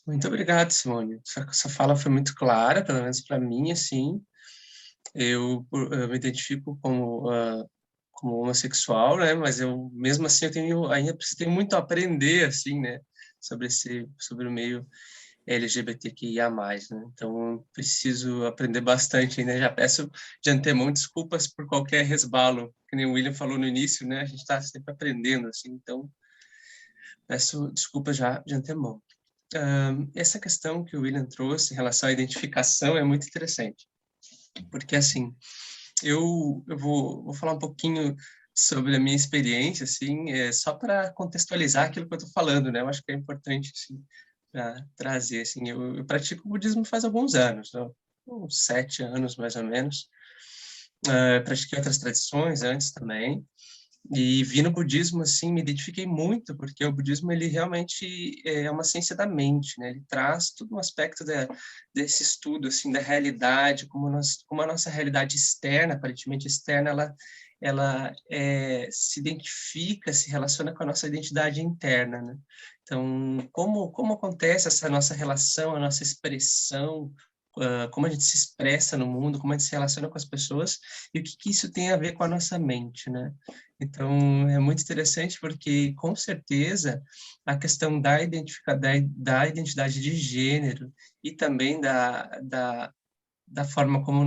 Muito obrigado, Simone. Sua fala foi muito clara, pelo menos para mim, assim. Eu me identifico como homossexual, né? Mas eu mesmo assim ainda tenho muito a aprender, assim, né? Sobre o meio LGBTQIA+, né? Então, eu preciso aprender bastante ainda. Já peço de antemão desculpas por qualquer resbalo, que nem o William falou no início, né? A gente está sempre aprendendo, assim. Então, peço desculpas já de antemão. Essa questão que o William trouxe em relação à identificação é muito interessante, porque, assim, eu vou falar um pouquinho sobre a minha experiência, assim, só para contextualizar aquilo que eu estou falando, né? Eu acho que é importante, assim, para trazer, assim, eu pratico o budismo faz alguns anos, né? Uns 7 anos, mais ou menos. Pratiquei outras tradições antes também, e vi no budismo, assim, me identifiquei muito, porque o budismo, ele realmente é uma ciência da mente, né? Ele traz todo um aspecto desse estudo, assim, da realidade, como a nossa realidade externa, aparentemente externa, ela se identifica, se relaciona com a nossa identidade interna, né? Então, como acontece essa nossa relação, a nossa expressão, como a gente se expressa no mundo, como a gente se relaciona com as pessoas, e o que isso tem a ver com a nossa mente, né? Então, é muito interessante porque, com certeza, a questão da identidade de gênero e também da forma como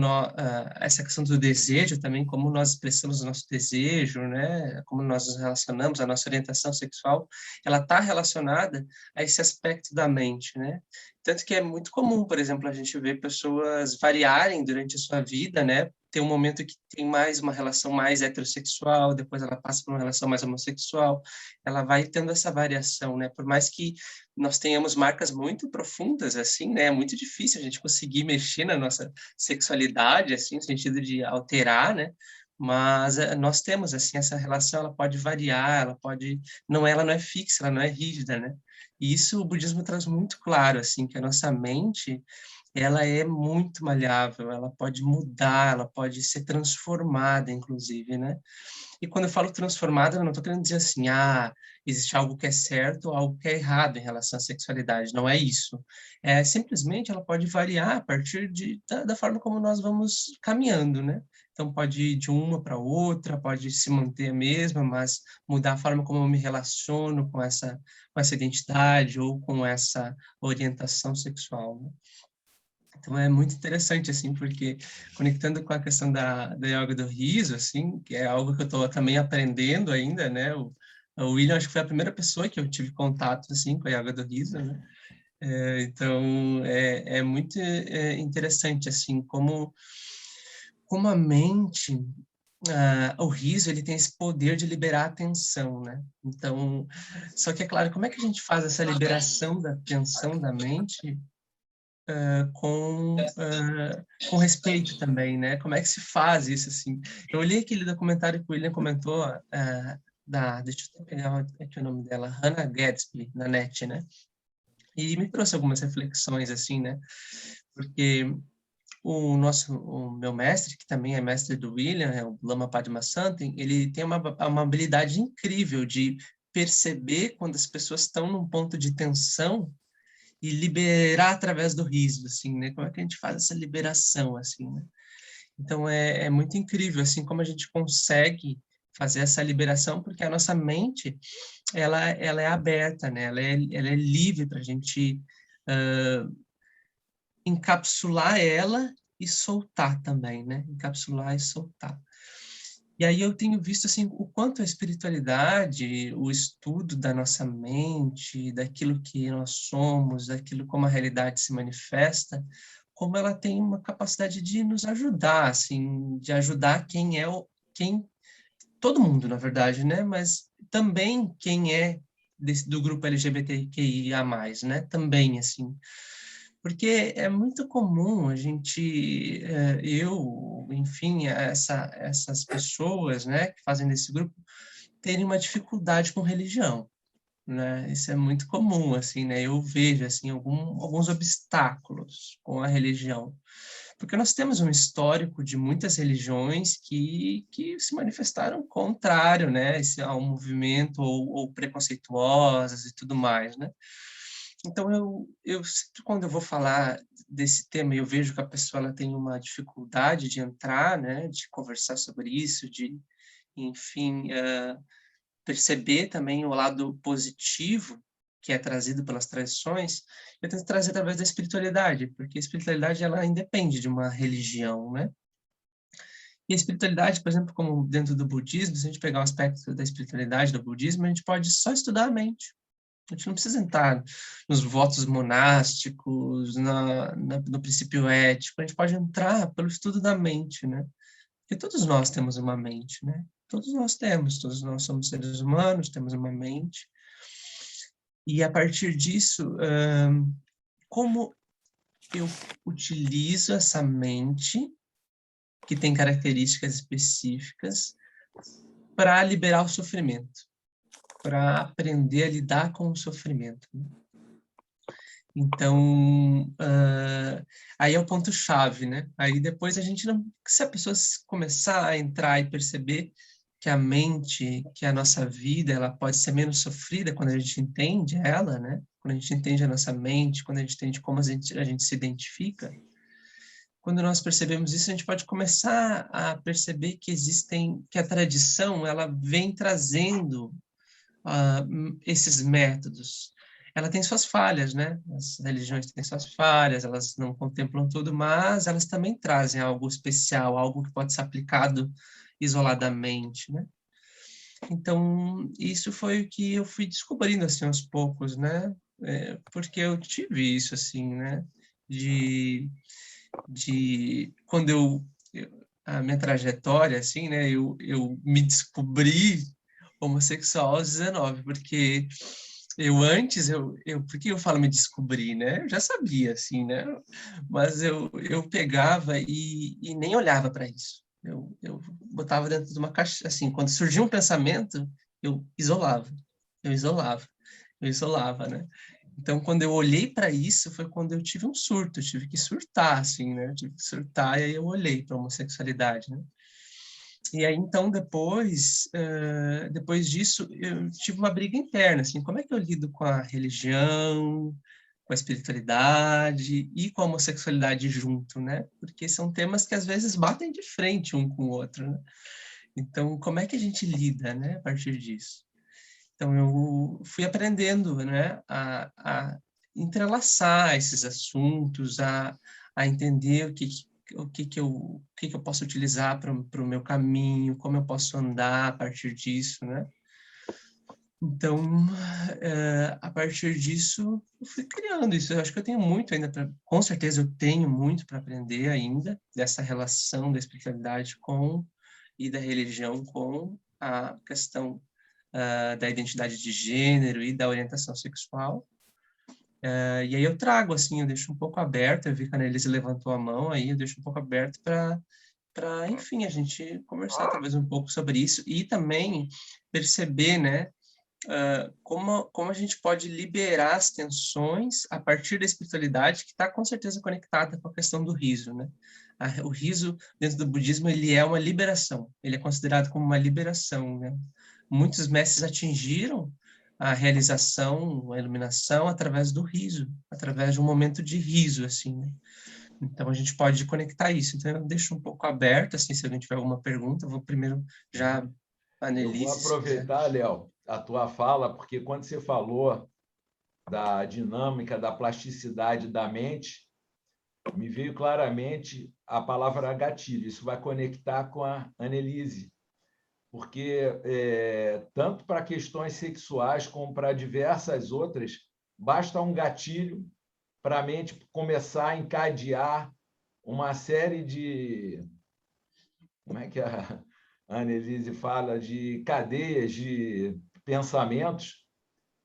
essa questão do desejo também, como nós expressamos o nosso desejo, né? Como nós nos relacionamos, a nossa orientação sexual, ela está relacionada a esse aspecto da mente, né? Tanto que é muito comum, por exemplo, a gente ver pessoas variarem durante a sua vida, né? Tem um momento que tem mais uma relação mais heterossexual, depois ela passa por uma relação mais homossexual, ela vai tendo essa variação, né? Por mais que nós tenhamos marcas muito profundas, assim, né? É muito difícil a gente conseguir mexer na nossa sexualidade, assim, no sentido de alterar, né? Mas nós temos, assim, essa relação, ela pode variar, ela não é fixa, ela não é rígida, né? E isso o budismo traz muito claro, assim, que a nossa mente, ela é muito maleável, ela pode mudar, ela pode ser transformada, inclusive, né? E quando eu falo transformada, eu não estou querendo dizer assim, existe algo que é certo ou algo que é errado em relação à sexualidade. Não é isso. Simplesmente ela pode variar a partir da forma como nós vamos caminhando, né? Então, pode ir de uma para outra, pode se manter a mesma, mas mudar a forma como eu me relaciono com essa identidade ou com essa orientação sexual, né? Então é muito interessante, assim, porque conectando com a questão da yoga do riso, assim, que é algo que eu estou também aprendendo ainda, né? O William, acho que foi a primeira pessoa que eu tive contato, assim, com a yoga do riso, né? Então, é muito interessante, assim, como a mente, o riso, ele tem esse poder de liberar a tensão, né? Então, só que, é claro, como é que a gente faz essa liberação da tensão da mente com respeito também, né? Como é que se faz isso, assim? Eu olhei aquele documentário que o William comentou, deixa eu pegar aqui o nome dela, Hannah Gadsby, na net, né? E me trouxe algumas reflexões, assim, né? Porque o meu mestre, que também é mestre do William, o Lama Padmasambhava, ele tem uma habilidade incrível de perceber quando as pessoas estão num ponto de tensão e liberar através do riso, assim, né? Como é que a gente faz essa liberação, assim, né? Então, é muito incrível, assim, como a gente consegue fazer essa liberação, porque a nossa mente, ela é aberta, né? Ela é livre para a gente encapsular ela e soltar também, né? Encapsular e soltar. E aí eu tenho visto assim o quanto a espiritualidade, o estudo da nossa mente, daquilo que nós somos, daquilo como a realidade se manifesta, como ela tem uma capacidade de nos ajudar, assim, de ajudar quem todo mundo, na verdade, né? Mas também quem é do grupo LGBTQIA+, né? Também, assim. Porque é muito comum a gente, enfim, essas pessoas, né, que fazem desse grupo, terem uma dificuldade com religião, né? Isso é muito comum, assim, né? Eu vejo, assim, alguns obstáculos com a religião. Porque nós temos um histórico de muitas religiões que se manifestaram contrário, né, ao movimento ou preconceituosas e tudo mais, né? Então, eu sempre, quando eu vou falar desse tema, eu vejo que a pessoa ela tem uma dificuldade de entrar, né, de conversar sobre isso, de, enfim, perceber também o lado positivo que é trazido pelas tradições, eu tento trazer através da espiritualidade, porque a espiritualidade ela independe de uma religião, né? E a espiritualidade, por exemplo, como dentro do budismo, se a gente pegar o aspecto da espiritualidade do budismo, a gente pode só estudar a mente. A gente não precisa entrar nos votos monásticos, no princípio ético, a gente pode entrar pelo estudo da mente, né? Porque todos nós temos uma mente, né? Todos nós somos seres humanos, temos uma mente. E a partir disso, como eu utilizo essa mente, que tem características específicas, para liberar o sofrimento, para aprender a lidar com o sofrimento, né? Então, aí é o ponto-chave, né? Aí depois a gente não... Se a pessoa começar a entrar e perceber que a mente, que a nossa vida, ela pode ser menos sofrida quando a gente entende ela, né? Quando a gente entende a nossa mente, quando a gente entende como a gente se identifica, quando nós percebemos isso, a gente pode começar a perceber que a tradição, ela vem trazendo esses métodos. Ela tem suas falhas, né? As religiões têm suas falhas, elas não contemplam tudo, mas elas também trazem algo especial, algo que pode ser aplicado isoladamente, né? Então, isso foi o que eu fui descobrindo, assim, aos poucos, né? Porque eu tive isso, assim, né? Quando a minha trajetória, assim, né? Eu me descobri homossexual aos 19, porque por que eu falo me descobrir, né? Eu já sabia, assim, né? Mas eu pegava e nem olhava para isso. Eu botava dentro de uma caixa, assim, quando surgia um pensamento, eu isolava, eu isolava, eu isolava, né? Então, quando eu olhei para isso, foi quando eu tive um surto, eu tive que surtar, assim, né? Eu tive que surtar, e aí eu olhei para a homossexualidade, né? E aí, então, depois disso, eu tive uma briga interna, assim, como é que eu lido com a religião, com a espiritualidade e com a homossexualidade junto, né? Porque são temas que, às vezes, batem de frente um com o outro, né? Então, como é que a gente lida, né, a partir disso? Então, eu fui aprendendo, né, a entrelaçar esses assuntos, a entender o que eu posso utilizar para o meu caminho, como eu posso andar a partir disso, né? Então, a partir disso, eu fui criando isso. Eu acho que eu tenho muito ainda com certeza eu tenho muito para aprender ainda dessa relação da espiritualidade e da religião com a questão da identidade de gênero e da orientação sexual. E aí eu trago, assim, eu deixo um pouco aberto, eu vi que a Annelise levantou a mão, aí eu deixo um pouco aberto para, enfim, a gente conversar talvez um pouco sobre isso e também perceber, né, como a gente pode liberar as tensões a partir da espiritualidade que está com certeza conectada com a questão do riso, né? O riso, dentro do budismo, ele é uma liberação, ele é considerado como uma liberação, né? Muitos mestres atingiram a realização, a iluminação através do riso, através de um momento de riso, assim, né? Então, a gente pode conectar isso. Então, eu deixo um pouco aberto, assim, se alguém tiver alguma pergunta, eu vou primeiro já a Eu vou Annelise, se quiser. aproveitar, Léo, a tua fala, porque quando você falou da dinâmica, da plasticidade da mente, me veio claramente a palavra gatilho. Isso vai conectar com a Annelise, porque tanto para questões sexuais como para diversas outras, basta um gatilho para a mente começar a encadear uma série de... Como é que a Annelise fala? De cadeias de pensamentos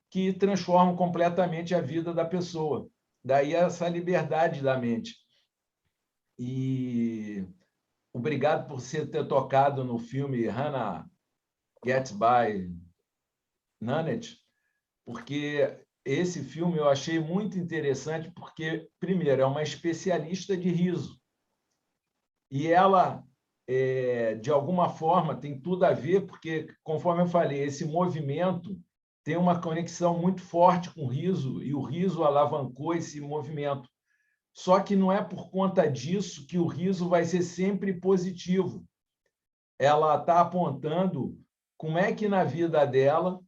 que transformam completamente a vida da pessoa. Daí essa liberdade da mente. E obrigado por você ter tocado no filme Hannah Gets By Nanette, porque esse filme eu achei muito interessante, porque, primeiro, é uma especialista de riso. E ela, de alguma forma, tem tudo a ver, porque, conforme eu falei, esse movimento tem uma conexão muito forte com o riso, e o riso alavancou esse movimento. Só que não é por conta disso que o riso vai ser sempre positivo. Ela está apontando como é que, na vida dela,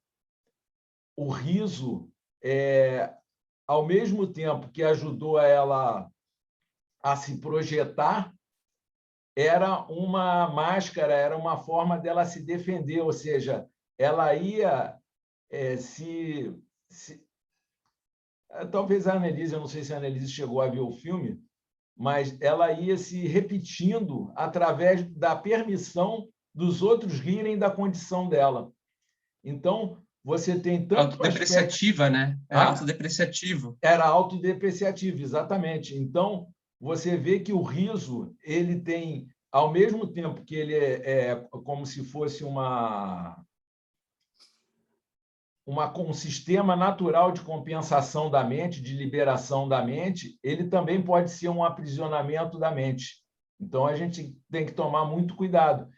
o riso, ao mesmo tempo que ajudou ela a se projetar, era uma máscara, era uma forma dela se defender, ou seja, ela ia talvez a Annelise, eu não sei se a Annelise chegou a ver o filme, mas ela ia se repetindo através da permissão dos outros rirem da condição dela. Então, você tem tanto autodepreciativa, né? Era autodepreciativo. Era autodepreciativo, exatamente. Então, você vê que o riso, ele tem, ao mesmo tempo que ele é como se fosse um sistema natural de compensação da mente, de liberação da mente, ele também pode ser um aprisionamento da mente. Então, a gente tem que tomar muito cuidado.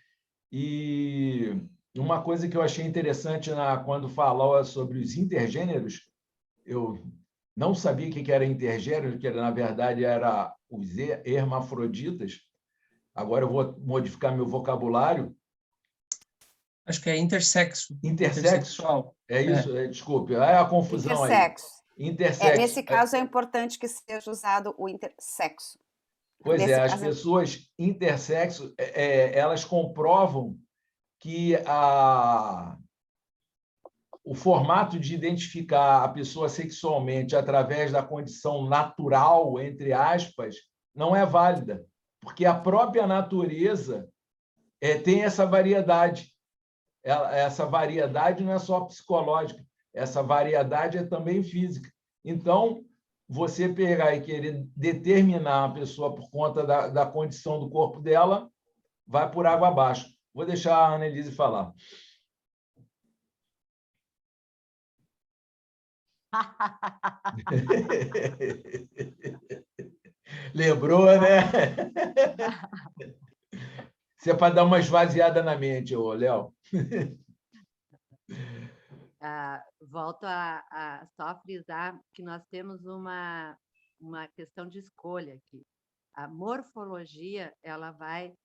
E uma coisa que eu achei interessante quando falou sobre os intergêneros, eu não sabia o que era intergênero, que na verdade era os hermafroditas. Agora eu vou modificar meu vocabulário. Acho que é intersexo. Intersexual. É isso? Desculpe, é a confusão intersexo. aí. Intersexo. Nesse caso, é importante que seja usado o intersexo. Pois as pessoas intersexo, elas comprovam que o formato de identificar a pessoa sexualmente através da condição natural, entre aspas, não é válida, porque a própria natureza tem essa variedade. Essa variedade não é só psicológica, essa variedade é também física. Então, você pegar e querer determinar a pessoa por conta da condição do corpo dela, vai por água abaixo. Vou deixar a Annelise falar. Lembrou, né? Isso é para dar uma esvaziada na mente, Léo. Volto a só frisar que nós temos uma questão de escolha aqui. A morfologia ela vai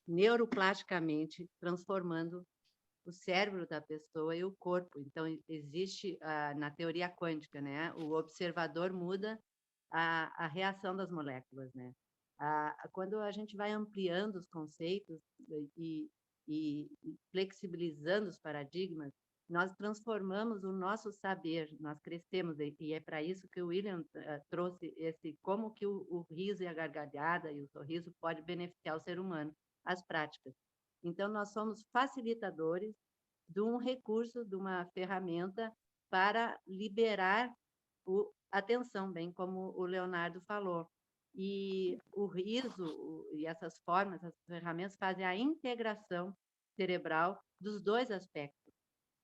neuroplasticamente transformando o cérebro da pessoa e o corpo. Então, existe, na teoria quântica, né, o observador muda a reação das moléculas, né? Quando a gente vai ampliando os conceitos e flexibilizando os paradigmas, nós transformamos o nosso saber, nós crescemos, e é para isso que o William trouxe como que o riso e a gargalhada e o sorriso pode beneficiar o ser humano, as práticas. Então, nós somos facilitadores de um recurso, de uma ferramenta para liberar a atenção, bem como o Leonardo falou. E o riso e essas formas, essas ferramentas fazem a integração cerebral dos dois aspectos,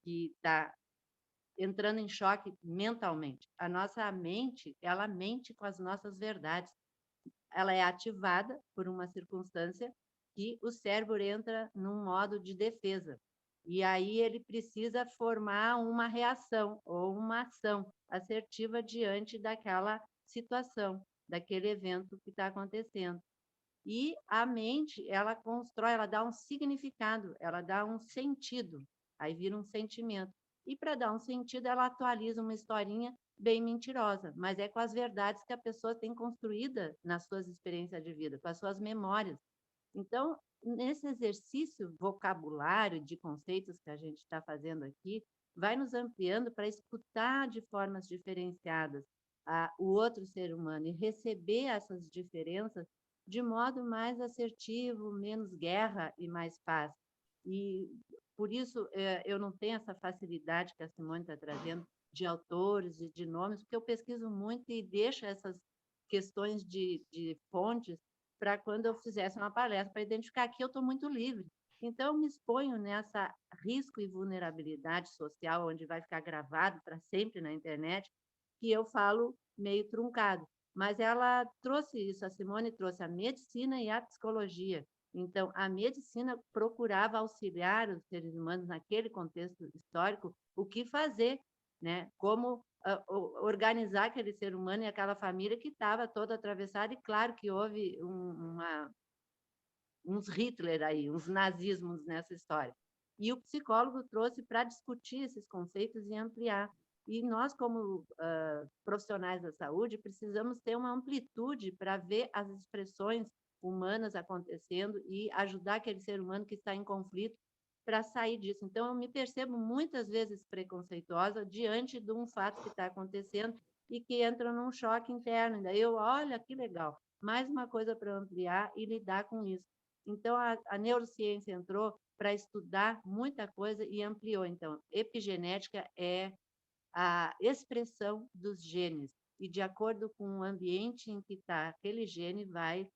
que está entrando em choque mentalmente. A nossa mente, ela mente com as nossas verdades. Ela é ativada por uma circunstância que o cérebro entra num modo de defesa. E aí ele precisa formar uma reação ou uma ação assertiva diante daquela situação, daquele evento que está acontecendo. E a mente, ela constrói, ela dá um significado, ela dá um sentido, aí vira um sentimento. E para dar um sentido, ela atualiza uma historinha bem mentirosa, mas é com as verdades que a pessoa tem construída nas suas experiências de vida, com as suas memórias. Então, nesse exercício vocabulário de conceitos que a gente está fazendo aqui, vai nos ampliando para escutar de formas diferenciadas o outro ser humano e receber essas diferenças de modo mais assertivo, menos guerra e mais paz. E por isso eu não tenho essa facilidade que a Simone está trazendo de autores e de nomes, porque eu pesquiso muito e deixo essas questões de fontes para quando eu fizesse uma palestra, para identificar que eu estou muito livre. Então, eu me exponho nessa risco e vulnerabilidade social, onde vai ficar gravado para sempre na internet, que eu falo meio truncado. Mas ela trouxe isso, a Simone trouxe a medicina e a psicologia. Então, a medicina procurava auxiliar os seres humanos naquele contexto histórico, o que fazer, né? Como organizar aquele ser humano e aquela família que estava toda atravessada, e claro que houve uns Hitler aí, uns nazismos nessa história. E o psicólogo trouxe para discutir esses conceitos e ampliar. E nós, como profissionais da saúde, precisamos ter uma amplitude para ver as expressões humanas acontecendo e ajudar aquele ser humano que está em conflito para sair disso. Então, eu me percebo muitas vezes preconceituosa diante de um fato que está acontecendo e que entra num choque interno. Daí eu, olha, que legal, mais uma coisa para ampliar e lidar com isso. Então, a neurociência entrou para estudar muita coisa e ampliou. Então, epigenética é a expressão dos genes, e de acordo com o ambiente em que está aquele gene, vai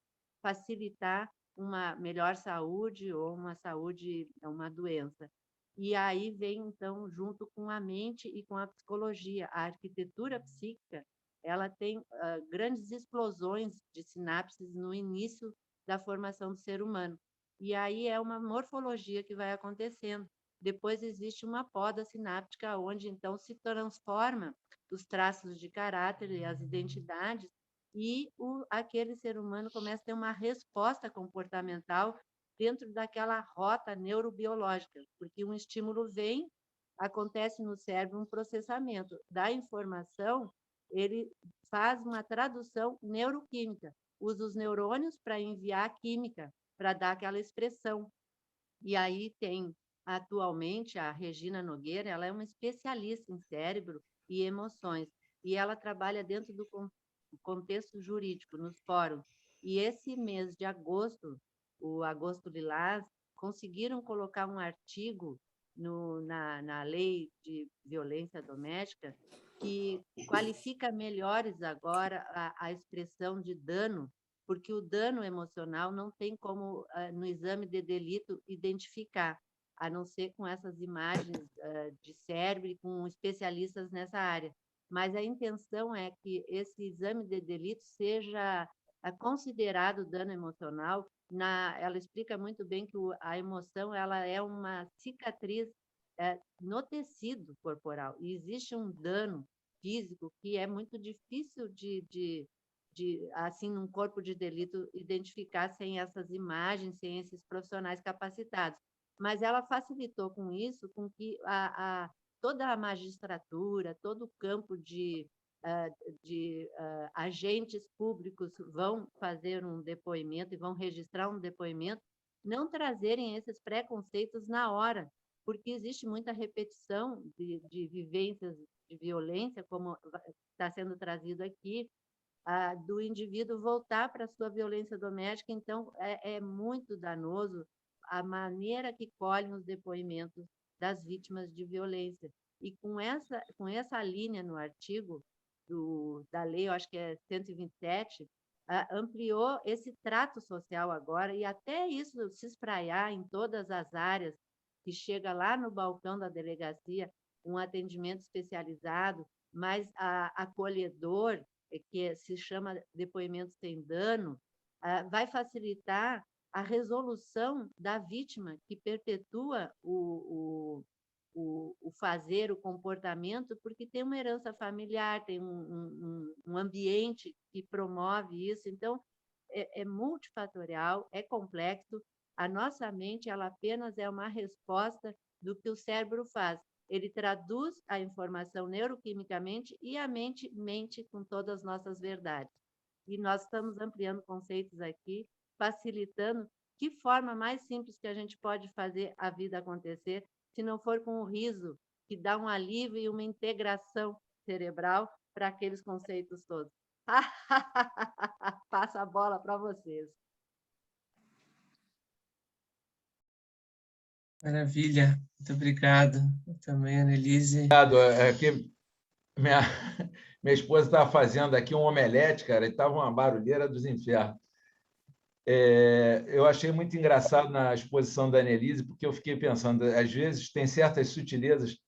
facilitar uma melhor saúde ou uma doença. E aí vem, então, junto com a mente e com a psicologia. A arquitetura psíquica, ela tem grandes explosões de sinapses no início da formação do ser humano. E aí é uma morfologia que vai acontecendo. Depois existe uma poda sináptica, onde então se transforma os traços de caráter e as identidades, e aquele ser humano começa a ter uma resposta comportamental dentro daquela rota neurobiológica, porque um estímulo vem, acontece no cérebro um processamento da informação, ele faz uma tradução neuroquímica, usa os neurônios para enviar a química, para dar aquela expressão. E aí tem, atualmente, a Regina Nogueira, ela é uma especialista em cérebro e emoções, e ela trabalha dentro do contexto jurídico, nos fóruns. E esse mês de agosto, o Agosto Lilás, conseguiram colocar um artigo na lei de violência doméstica que qualifica melhores agora a expressão de dano, porque o dano emocional não tem como, no exame de delito, identificar, a não ser com essas imagens de cérebro e com especialistas nessa área. Mas a intenção é que esse exame de delito seja considerado dano emocional. Ela explica muito bem que a emoção ela é uma cicatriz no tecido corporal, e existe um dano físico que é muito difícil de assim, num corpo de delito, identificar sem essas imagens, sem esses profissionais capacitados. Mas ela facilitou com isso, com que toda a magistratura, todo o campo de agentes públicos vão fazer um depoimento e vão registrar um depoimento, não trazerem esses preconceitos na hora, porque existe muita repetição de vivências de violência, como está sendo trazido aqui, do indivíduo voltar para a sua violência doméstica. Então, é muito danoso a maneira que colhem os depoimentos das vítimas de violência. E com essa linha no artigo da lei, eu acho que é 127, ampliou esse trato social agora, e até isso se espraiar em todas as áreas, que chega lá no balcão da delegacia, um atendimento especializado, mais acolhedor, que se chama depoimento sem dano, vai facilitar a resolução da vítima que perpetua o fazer, o comportamento, porque tem uma herança familiar, tem um ambiente que promove isso. Então, é multifatorial, é complexo. A nossa mente, ela apenas é uma resposta do que o cérebro faz. Ele traduz a informação neuroquimicamente, e a mente mente com todas as nossas verdades. E nós estamos ampliando conceitos aqui, facilitando Que forma mais simples que a gente pode fazer a vida acontecer, se não for com o riso, que dá um alívio e uma integração cerebral para aqueles conceitos todos. Passa a bola para vocês. Maravilha, muito obrigado. Eu também, Annelise. Obrigado. Que minha, minha esposa estava fazendo aqui um omelete, cara, e estava uma barulheira dos infernos. Eu achei muito engraçado na exposição da Annelise, porque eu fiquei pensando, às vezes tem certas sutilezas.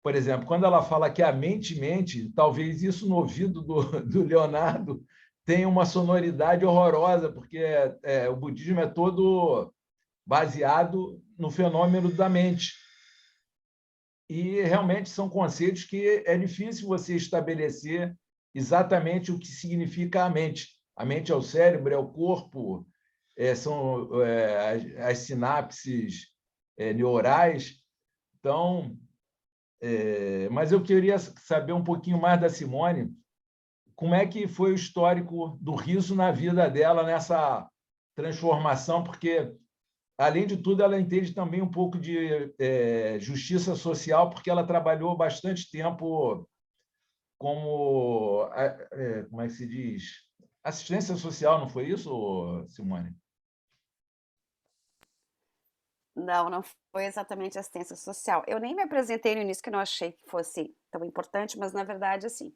Por exemplo, quando ela fala que a mente mente, talvez isso no ouvido do Leonardo tenha uma sonoridade horrorosa, porque o budismo é todo baseado no fenômeno da mente. E realmente são conceitos que é difícil você estabelecer exatamente o que significa a mente. A mente é o cérebro, é o corpo, são as sinapses neurais. Então, mas eu queria saber um pouquinho mais da Simone, como é que foi o histórico do riso na vida dela nessa transformação, porque, além de tudo, ela entende também um pouco de justiça social, porque ela trabalhou bastante tempo como, como é que se diz? Assistência social, não foi isso, Simone? Não, não foi exatamente assistência social. Eu nem me apresentei no início, que eu não achei que fosse tão importante, mas na verdade, assim.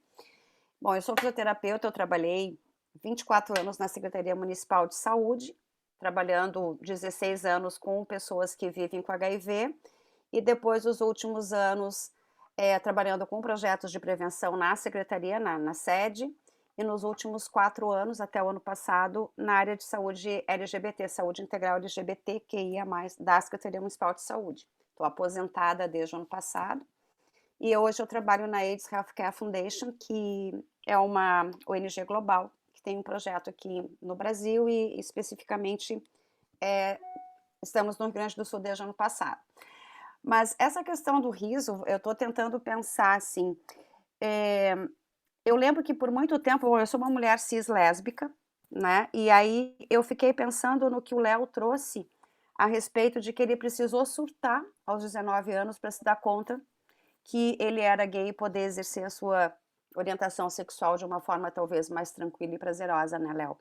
Bom, eu sou fisioterapeuta, eu trabalhei 24 anos na Secretaria Municipal de Saúde, trabalhando 16 anos com pessoas que vivem com HIV, e depois os últimos anos trabalhando com projetos de prevenção na Secretaria, na sede, e nos últimos 4 anos, até o ano passado, na área de saúde LGBT, saúde integral LGBTQIA+, da Secretaria Municipal de Saúde. Estou aposentada desde o ano passado, e hoje eu trabalho na AIDS Healthcare Foundation, que é uma ONG global, que tem um projeto aqui no Brasil e especificamente estamos no Rio Grande do Sul desde o ano passado. Mas essa questão do riso, eu estou tentando pensar assim, eu lembro que por muito tempo, eu sou uma mulher cis lésbica, né? E aí eu fiquei pensando no que o Léo trouxe a respeito de que ele precisou surtar aos 19 anos para se dar conta que ele era gay e poder exercer a sua orientação sexual de uma forma talvez mais tranquila e prazerosa, né, Léo?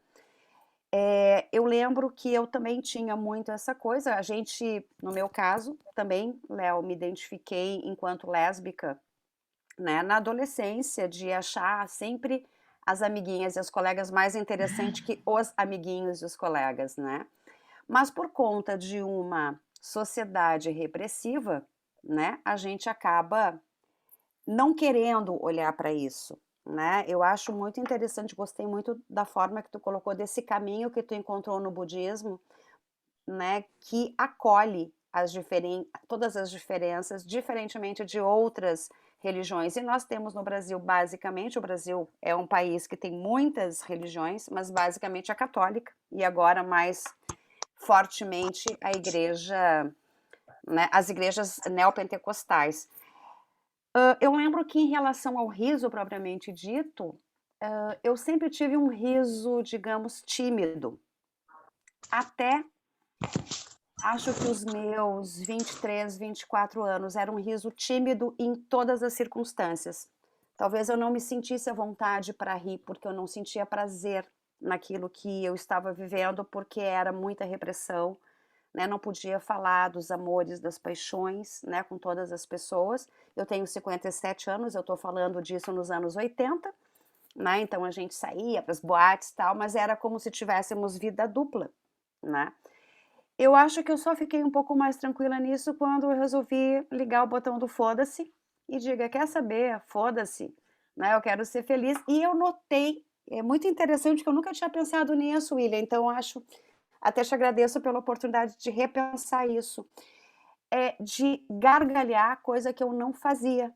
Eu lembro que eu também tinha muito essa coisa, a gente, no meu caso, também, Léo, me identifiquei enquanto lésbica, né, na adolescência, de achar sempre as amiguinhas e as colegas mais interessantes que os amiguinhos e os colegas, né? Mas por conta de uma sociedade repressiva, né, a gente acaba não querendo olhar para isso, né? Eu acho muito interessante, gostei muito da forma que tu colocou desse caminho que tu encontrou no budismo, né, que acolhe todas as diferenças, diferentemente de outras religiões. E nós temos no Brasil, basicamente, o Brasil é um país que tem muitas religiões, mas basicamente a católica, e agora mais fortemente a igreja, né, as igrejas neopentecostais. Eu lembro que em relação ao riso propriamente dito, eu sempre tive um riso, digamos, tímido. Até acho que os meus 23, 24 anos era um riso tímido em todas as circunstâncias. Talvez eu não me sentisse à vontade para rir, porque eu não sentia prazer naquilo que eu estava vivendo, porque era muita repressão, né? Não podia falar dos amores, das paixões, né, com todas as pessoas. Eu tenho 57 anos, eu estou falando disso nos anos 80, né? Então a gente saía para as boates e tal, mas era como se tivéssemos vida dupla, né? Eu acho que eu só fiquei um pouco mais tranquila nisso quando eu resolvi ligar o botão do foda-se e diga, quer saber, foda-se, né? Eu quero ser feliz. E eu notei, é muito interessante que eu nunca tinha pensado nisso, William, então acho, até te agradeço pela oportunidade de repensar isso, de gargalhar, coisa que eu não fazia.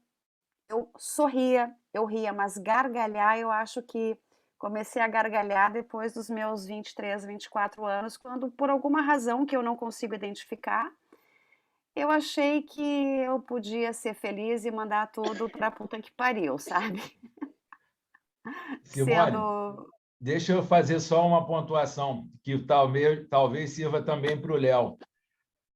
Eu sorria, eu ria, mas gargalhar eu acho que comecei a gargalhar depois dos meus 23, 24 anos, quando por alguma razão que eu não consigo identificar, eu achei que eu podia ser feliz e mandar tudo pra puta que pariu, sabe? Simone, Sendo Deixa eu fazer só uma pontuação, que talvez sirva também para o Léo.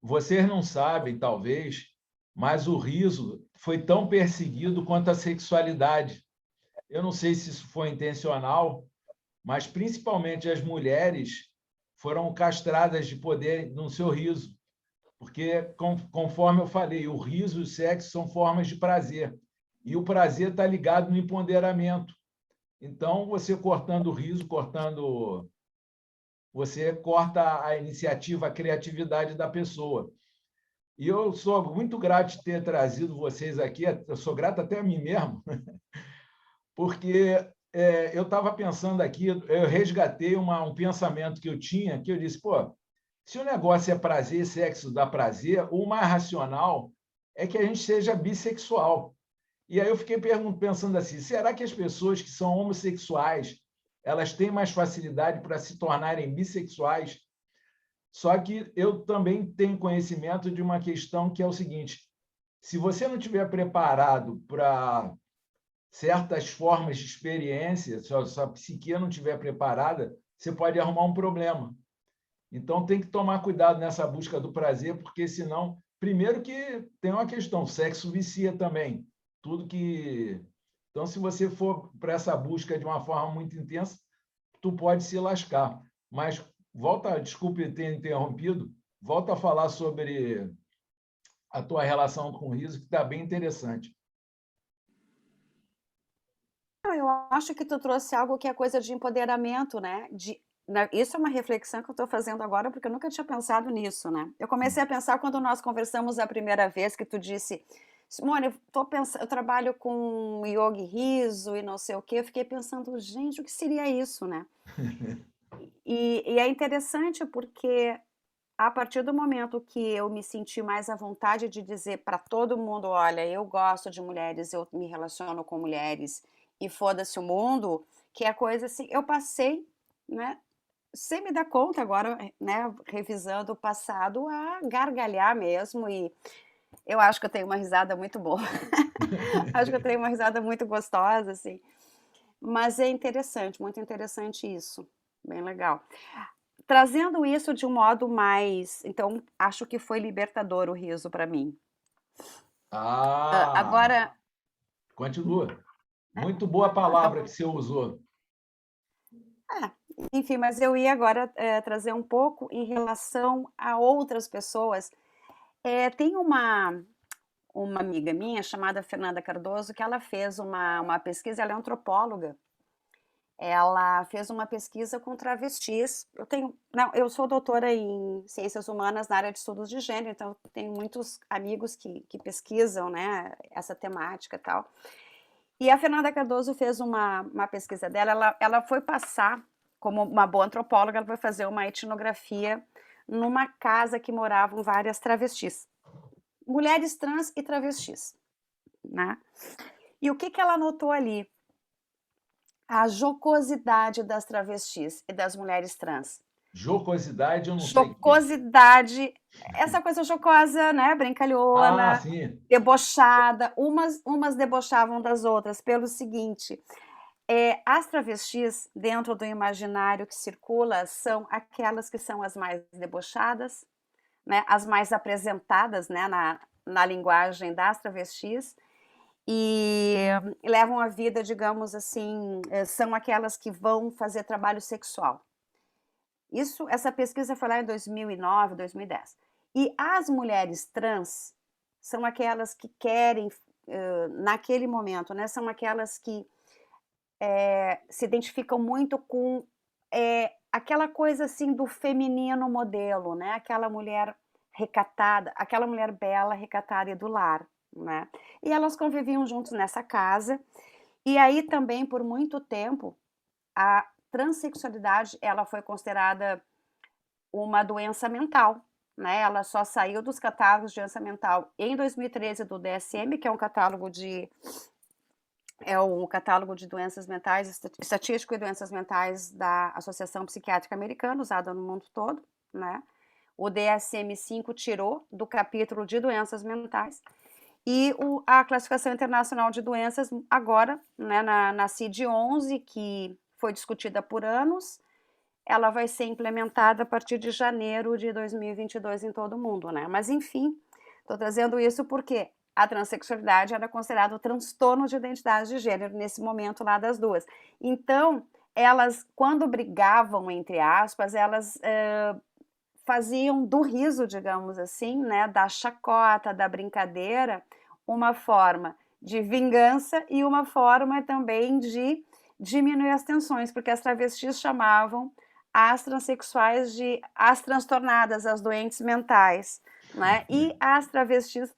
Vocês não sabem, talvez, mas o riso foi tão perseguido quanto a sexualidade. Eu não sei se isso foi intencional, mas principalmente as mulheres foram castradas de poder no seu riso, porque, conforme eu falei, o riso e o sexo são formas de prazer, e o prazer está ligado no empoderamento. Então, você cortando o riso, você corta a iniciativa, a criatividade da pessoa. E eu sou muito grato de ter trazido vocês aqui, eu sou grato até a mim mesmo, porque eu estava pensando aqui, eu resgatei um pensamento que eu tinha, que eu disse, pô, se o negócio é prazer, sexo dá prazer, o mais racional é que a gente seja bissexual. E aí eu fiquei pensando assim, será que as pessoas que são homossexuais, elas têm mais facilidade para se tornarem bissexuais? Só que eu também tenho conhecimento de uma questão que é o seguinte, se você não estiver preparado para certas formas de experiência, se a sua psique não estiver preparada, você pode arrumar um problema. Então, tem que tomar cuidado nessa busca do prazer, porque senão, primeiro que tem uma questão, sexo vicia também. Tudo que... Então, se você for para essa busca de uma forma muito intensa, tu pode se lascar. Mas, desculpe ter interrompido, volta a falar sobre a tua relação com o riso, que está bem interessante. Eu acho que tu trouxe algo que é coisa de empoderamento, né? Isso é uma reflexão que eu estou fazendo agora, porque eu nunca tinha pensado nisso, né? Eu comecei a pensar quando nós conversamos a primeira vez, que tu disse, Simone, eu trabalho com yoga e riso e não sei o quê. Eu fiquei pensando, gente, o que seria isso, né? E é interessante porque a partir do momento que eu me senti mais à vontade de dizer para todo mundo, olha, eu gosto de mulheres, eu me relaciono com mulheres e foda-se o mundo, que é coisa assim, eu passei, né, sem me dar conta agora, né, revisando o passado, a gargalhar mesmo, e eu acho que eu tenho uma risada muito boa. Acho que eu tenho uma risada muito gostosa, assim. Mas é interessante, muito interessante isso. Bem legal. Trazendo isso de um modo mais... Então, acho que foi libertador o riso para mim. Agora... Continua. Muito boa a palavra que você usou. Enfim, mas eu ia agora trazer um pouco em relação a outras pessoas. Tem uma amiga minha chamada Fernanda Cardoso, que ela fez uma pesquisa, ela é antropóloga. Ela fez uma pesquisa com travestis. Eu sou doutora em ciências humanas na área de estudos de gênero, então tenho muitos amigos que pesquisam, né, essa temática e tal. E a Fernanda Cardoso fez uma pesquisa dela, ela foi passar, como uma boa antropóloga, ela foi fazer uma etnografia numa casa que moravam várias travestis, mulheres trans e travestis, né? E o que ela notou ali? A jocosidade das travestis e das mulheres trans. Jocosidade, eu não sei. Jocosidade, essa coisa jocosa, né? Brincalhona, sim. Debochada. Umas debochavam das outras pelo seguinte: as travestis, dentro do imaginário que circula, são aquelas que são as mais debochadas, né? As mais apresentadas, né? Na linguagem das travestis. E levam a vida, digamos assim, são aquelas que vão fazer trabalho sexual. Essa pesquisa foi lá em 2009, 2010. E as mulheres trans são aquelas que querem, naquele momento, né, são aquelas que se identificam muito com aquela coisa assim do feminino modelo, né, aquela mulher recatada, aquela mulher bela, recatada e do lar. Né? E elas conviviam juntos nessa casa, e aí também por muito tempo a transexualidade ela foi considerada uma doença mental, né? Ela só saiu dos catálogos de doença mental em 2013 do DSM, que é um catálogo de doenças mentais, estatístico e doenças mentais da Associação Psiquiátrica Americana, usada no mundo todo, né? O DSM-5 tirou do capítulo de doenças mentais. E a Classificação Internacional de Doenças, agora, né, na CID-11, que foi discutida por anos, ela vai ser implementada a partir de janeiro de 2022 em todo o mundo, né? Mas, enfim, estou trazendo isso porque a transexualidade era considerada o transtorno de identidade de gênero nesse momento lá das duas. Então, elas, quando brigavam, entre aspas, elas faziam do riso, digamos assim, né, da chacota, da brincadeira, uma forma de vingança e uma forma também de diminuir as tensões, porque as travestis chamavam as transexuais de as transtornadas, as doentes mentais, né? E as travestis,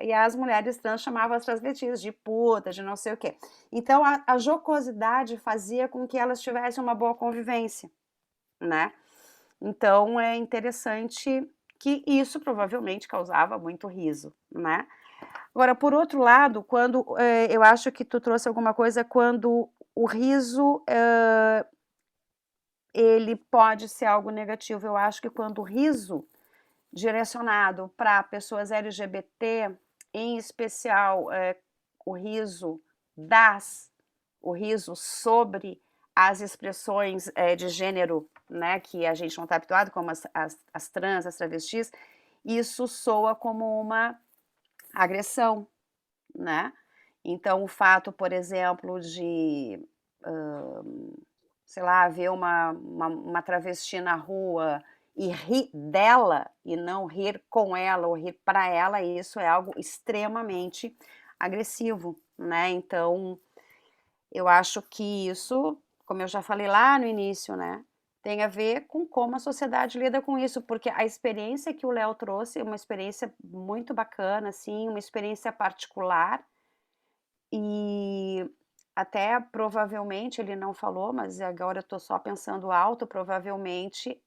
e as mulheres trans chamavam as travestis de puta, de não sei o quê. Então, a jocosidade fazia com que elas tivessem uma boa convivência, né? Então, é interessante que isso provavelmente causava muito riso, né? Agora, por outro lado, quando eu acho que tu trouxe alguma coisa, quando o riso ele pode ser algo negativo. Eu acho que quando o riso direcionado para pessoas LGBT, em especial o riso o riso sobre as expressões de gênero, né, que a gente não está habituado, como as trans, as travestis, isso soa como uma agressão, né? Então, o fato, por exemplo, de, sei lá, ver uma travesti na rua e rir dela e não rir com ela ou rir para ela, isso é algo extremamente agressivo, né? Então, eu acho que isso, como eu já falei lá no início, né, tem a ver com como a sociedade lida com isso, porque a experiência que o Léo trouxe é uma experiência muito bacana, assim, uma experiência particular, e até provavelmente, ele não falou, mas agora eu estou só pensando alto, provavelmente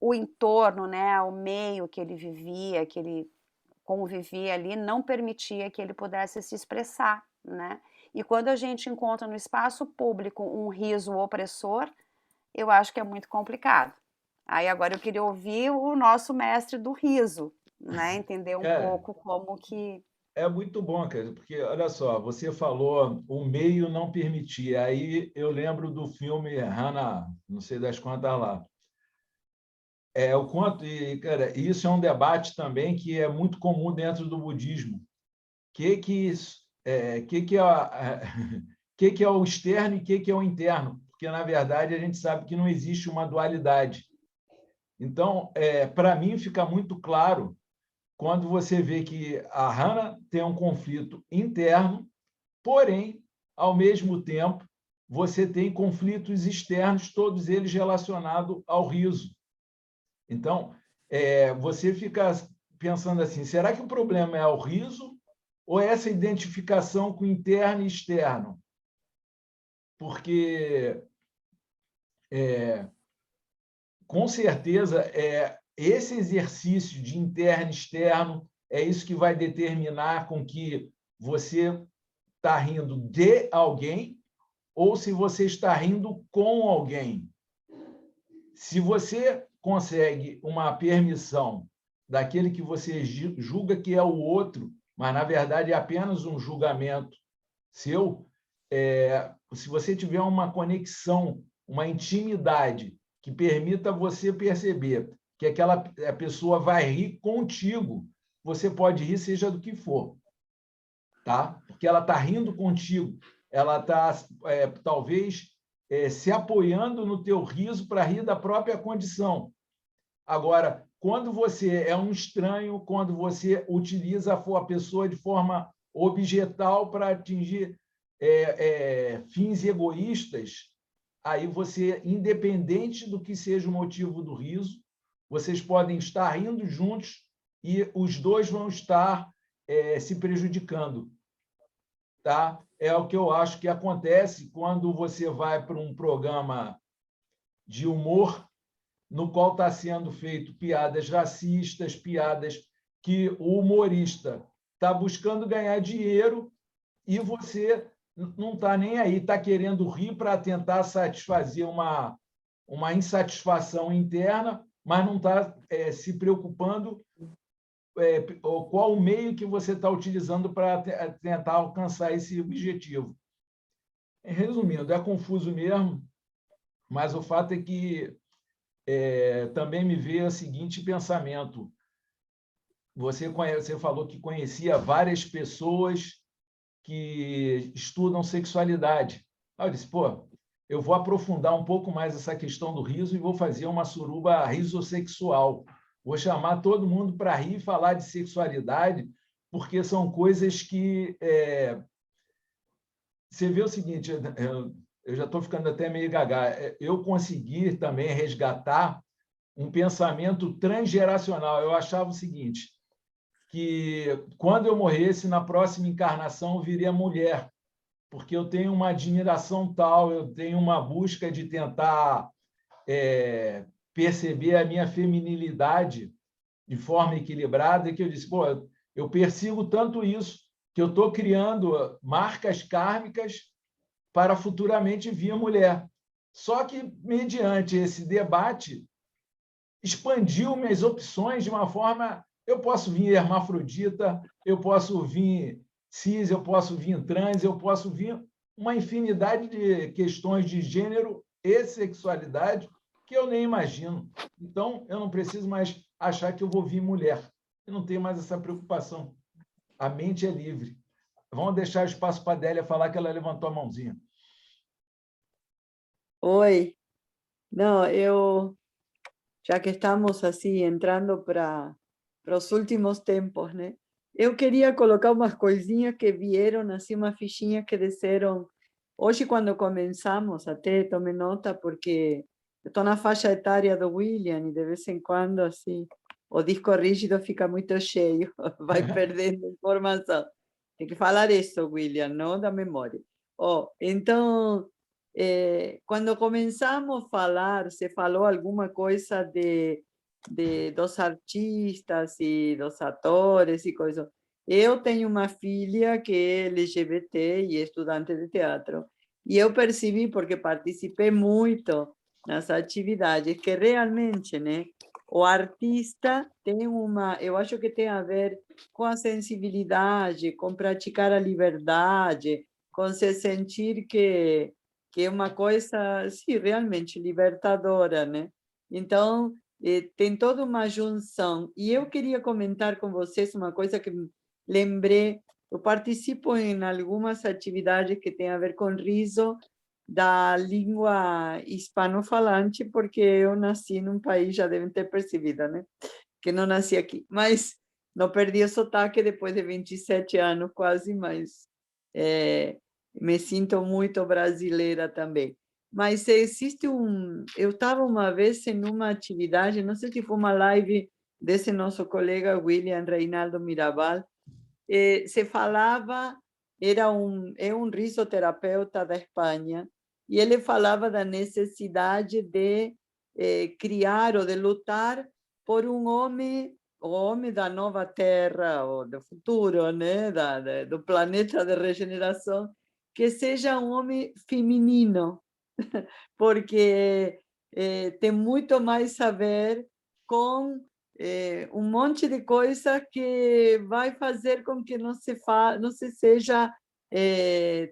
o entorno, né, o meio que ele vivia, que ele convivia ali, não permitia que ele pudesse se expressar, né? E quando a gente encontra no espaço público um riso opressor, eu acho que é muito complicado. Aí agora eu queria ouvir o nosso mestre do riso, né? Entender um pouco como que... É muito bom, cara, porque, olha só, você falou o meio não permitia. Aí eu lembro do filme Hannah, não sei das quantas lá. O quanto, e, cara, isso é um debate também que é muito comum dentro do budismo. Que é o externo e que é o interno? Porque, na verdade, a gente sabe que não existe uma dualidade. Então, para mim, fica muito claro quando você vê que a Hannah tem um conflito interno, porém, ao mesmo tempo, você tem conflitos externos, todos eles relacionados ao riso. Então, você fica pensando assim, será que o problema é o riso ou é essa identificação com interno e externo? Porque, com certeza, esse exercício de interno e externo é isso que vai determinar com que você está rindo de alguém ou se você está rindo com alguém. Se você consegue uma permissão daquele que você julga que é o outro, mas, na verdade, é apenas um julgamento seu, se você tiver uma conexão, uma intimidade que permita você perceber que aquela pessoa vai rir contigo, você pode rir seja do que for, tá? Porque ela está rindo contigo, ela está, talvez, se apoiando no teu riso para rir da própria condição. Agora, quando você é um estranho, quando você utiliza a pessoa de forma objetal para atingir fins egoístas, aí você, independente do que seja o motivo do riso, vocês podem estar rindo juntos e os dois vão estar se prejudicando. Tá? É o que eu acho que acontece quando você vai para um programa de humor no qual está sendo feito piadas racistas, piadas que o humorista está buscando ganhar dinheiro e você não está nem aí, está querendo rir para tentar satisfazer uma insatisfação interna, mas não está se preocupando qual o meio que você está utilizando para tentar alcançar esse objetivo. Resumindo, é confuso mesmo, mas o fato é que também me veio o seguinte pensamento. Você falou que conhecia várias pessoas que estudam sexualidade. Aí eu disse, pô, eu vou aprofundar um pouco mais essa questão do riso e vou fazer uma suruba risossexual. Vou chamar todo mundo para rir e falar de sexualidade, porque são coisas que... Você vê o seguinte, eu já estou ficando até meio gaga, eu consegui também resgatar um pensamento transgeracional. Eu achava o seguinte, que quando eu morresse, na próxima encarnação, eu viria mulher, porque eu tenho uma admiração tal, eu tenho uma busca de tentar perceber a minha feminilidade de forma equilibrada, que eu disse, pô, eu persigo tanto isso, que eu estou criando marcas kármicas para futuramente vir mulher. Só que, mediante esse debate, expandiu minhas opções de uma forma... Eu posso vir hermafrodita, eu posso vir cis, eu posso vir trans, eu posso vir uma infinidade de questões de gênero e sexualidade que eu nem imagino. Então, eu não preciso mais achar que eu vou vir mulher. Eu não tenho mais essa preocupação. A mente é livre. Vamos deixar espaço para a Adélia falar, que ela levantou a mãozinha. Oi. Não, já que estamos assim entrando para os últimos tempos, né? Eu queria colocar umas coisinhas que vieram, assim, umas fichinhas que desceram hoje quando começamos, até tomei nota, porque eu estou na faixa etária do William e de vez em quando, assim, o disco rígido fica muito cheio, vai perdendo informação. Tem que falar isso, William, não da memória. Então, quando começamos a falar, se falou alguma coisa dos artistas e dos atores e coisas. Eu tenho uma filha que é LGBT e é estudante de teatro. E eu percebi, porque participei muito nas atividades, que realmente, né, o artista tem eu acho que tem a ver com a sensibilidade, com praticar a liberdade, com se sentir que é uma coisa, sim, realmente libertadora, né? Então, tem toda uma junção. E eu queria comentar com vocês uma coisa que lembrei. Eu participo em algumas atividades que têm a ver com riso da língua hispanofalante, porque eu nasci num país, já devem ter percebido, né? Que não nasci aqui. Mas não perdi o sotaque depois de 27 anos, quase, mas me sinto muito brasileira também. Mas existe eu estava uma vez em uma atividade, não sei se foi uma live desse nosso colega William Reinaldo Mirabal, se falava, é um risoterapeuta da Espanha, e ele falava da necessidade de criar ou de lutar por um homem, o homem da nova Terra, ou do futuro, né, do planeta de regeneração, que seja um homem feminino, porque tem muito mais a ver com um monte de coisa que vai fazer com que não se seja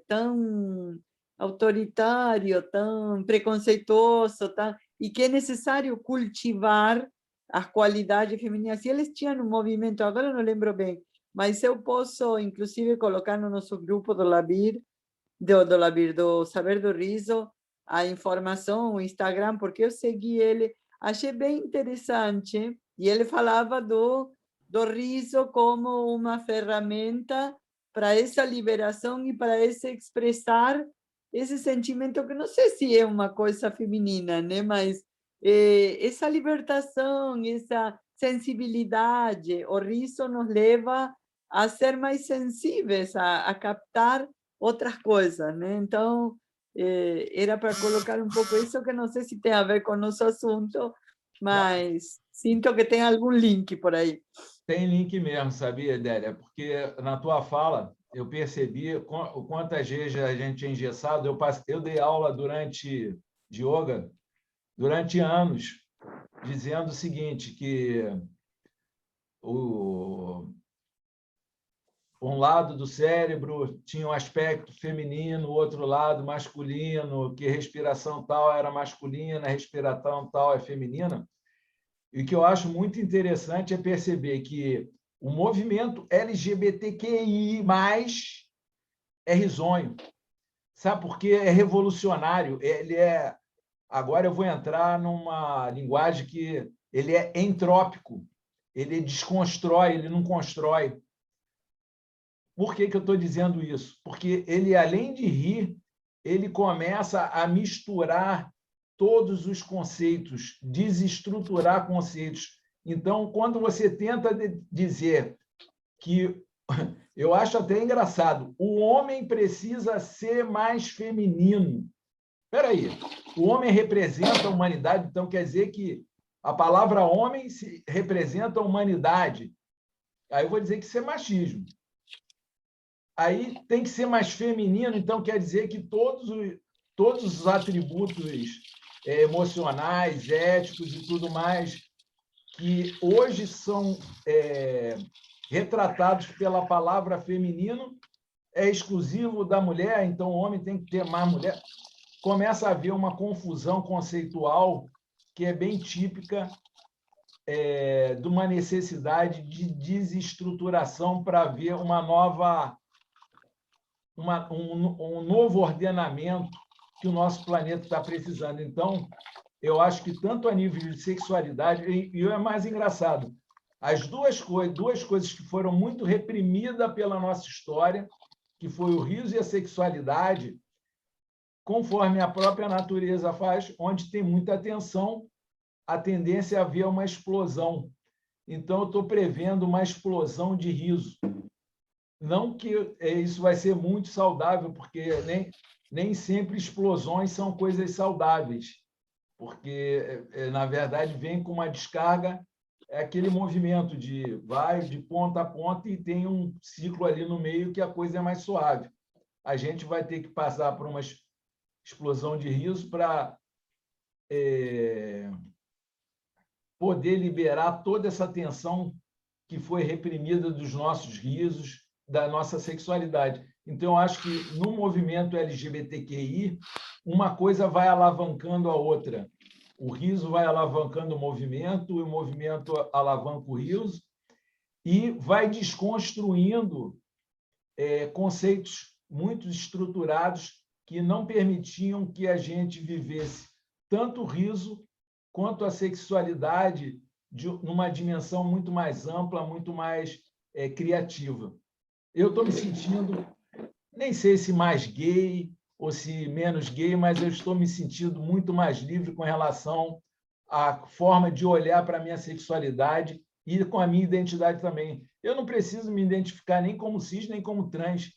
tão autoritário, tão preconceituoso, e que é necessário cultivar as qualidades femininas. E eles tinham um movimento, agora eu não lembro bem, mas eu posso, inclusive, colocar no nosso grupo do Labir, do Saber do Riso, a informação, o Instagram, porque eu segui ele, achei bem interessante, e ele falava do riso como uma ferramenta para essa liberação e para esse expressar esse sentimento que não sei se é uma coisa feminina, né? Mas essa libertação, essa sensibilidade, o riso nos leva a ser mais sensíveis, a captar outras coisas, né? Então, era para colocar um pouco isso, que não sei se tem a ver com o nosso assunto, mas sinto que tem algum link por aí. Tem link mesmo, sabia, Adélia? Porque na tua fala eu percebi o quantas vezes a gente é engessado. Eu dei aula de yoga durante anos, dizendo o seguinte, que um lado do cérebro tinha um aspecto feminino, o outro lado masculino, que respiração tal era masculina, respiração tal é feminina. E o que eu acho muito interessante é perceber que o movimento LGBTQI+, é risonho. Sabe por quê? É revolucionário. Agora eu vou entrar numa linguagem que ele é entrópico. Ele desconstrói, ele não constrói. Por que eu estou dizendo isso? Porque ele, além de rir, ele começa a misturar todos os conceitos, desestruturar conceitos. Então, quando você tenta dizer que, eu acho até engraçado, o homem precisa ser mais feminino. Espera aí, o homem representa a humanidade, então quer dizer que a palavra homem representa a humanidade. Aí eu vou dizer que isso é machismo. Aí tem que ser mais feminino, então quer dizer que todos os atributos emocionais, éticos e tudo mais, que hoje são retratados pela palavra feminino, é exclusivo da mulher, então o homem tem que ter mais mulher. Começa a haver uma confusão conceitual que é bem típica de uma necessidade de desestruturação para haver um novo ordenamento que o nosso planeta está precisando. Então, eu acho que tanto a nível de sexualidade, e é mais engraçado, as duas coisas que foram muito reprimidas pela nossa história, que foi o riso e a sexualidade, conforme a própria natureza faz, onde tem muita tensão, a tendência é haver uma explosão. Então, eu estou prevendo uma explosão de riso. Não que isso vai ser muito saudável, porque nem sempre explosões são coisas saudáveis, porque, na verdade, vem com uma descarga, é aquele movimento de vai de ponta a ponta e tem um ciclo ali no meio que a coisa é mais suave. A gente vai ter que passar por uma explosão de riso para poder liberar toda essa tensão que foi reprimida dos nossos risos, da nossa sexualidade. Então, eu acho que no movimento LGBTQI, uma coisa vai alavancando a outra. O riso vai alavancando o movimento alavanca o riso, e vai desconstruindo conceitos muito estruturados que não permitiam que a gente vivesse tanto o riso quanto a sexualidade numa dimensão muito mais ampla, muito mais criativa. Eu estou me sentindo, nem sei se mais gay ou se menos gay, mas eu estou me sentindo muito mais livre com relação à forma de olhar para a minha sexualidade e com a minha identidade também. Eu não preciso me identificar nem como cis, nem como trans.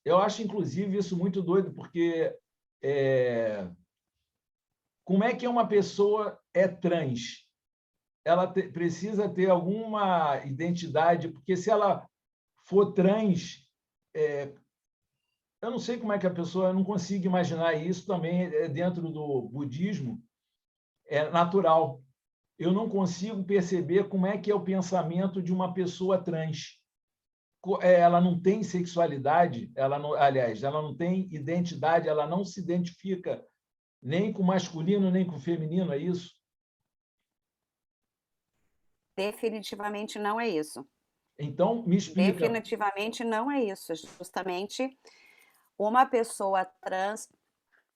Eu acho, inclusive, isso muito doido, porque como é que uma pessoa é trans? Ela precisa ter alguma identidade, porque se ela for trans, eu não sei como é que a pessoa, eu não consigo imaginar isso também dentro do budismo, é natural. Eu não consigo perceber como é que é o pensamento de uma pessoa trans. Ela não tem sexualidade, aliás, ela não tem identidade, ela não se identifica nem com o masculino, nem com o feminino, é isso? Definitivamente não é isso. Então, me explica. Definitivamente não é isso. Justamente uma pessoa trans...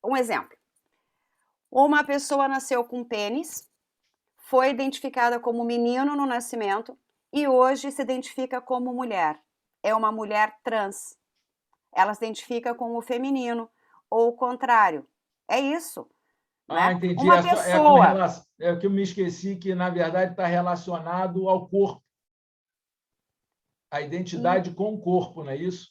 Um exemplo. Uma pessoa nasceu com pênis, foi identificada como menino no nascimento e hoje se identifica como mulher. É uma mulher trans. Ela se identifica com o feminino ou o contrário. É isso. Né? Entendi. Uma pessoa... É que eu me esqueci que, na verdade, está relacionado ao corpo. A identidade com o corpo, não é isso?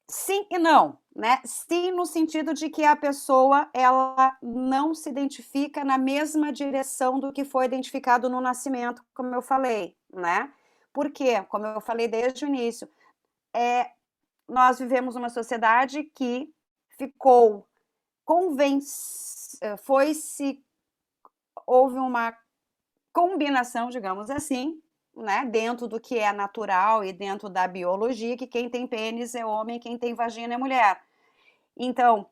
Sim e não, né? Sim, no sentido de que a pessoa ela não se identifica na mesma direção do que foi identificado no nascimento, como eu falei, né? Por quê? Como eu falei desde o início, nós vivemos uma sociedade que ficou houve uma combinação, digamos assim, né, dentro do que é natural e dentro da biologia, que quem tem pênis é homem, quem tem vagina é mulher. Então,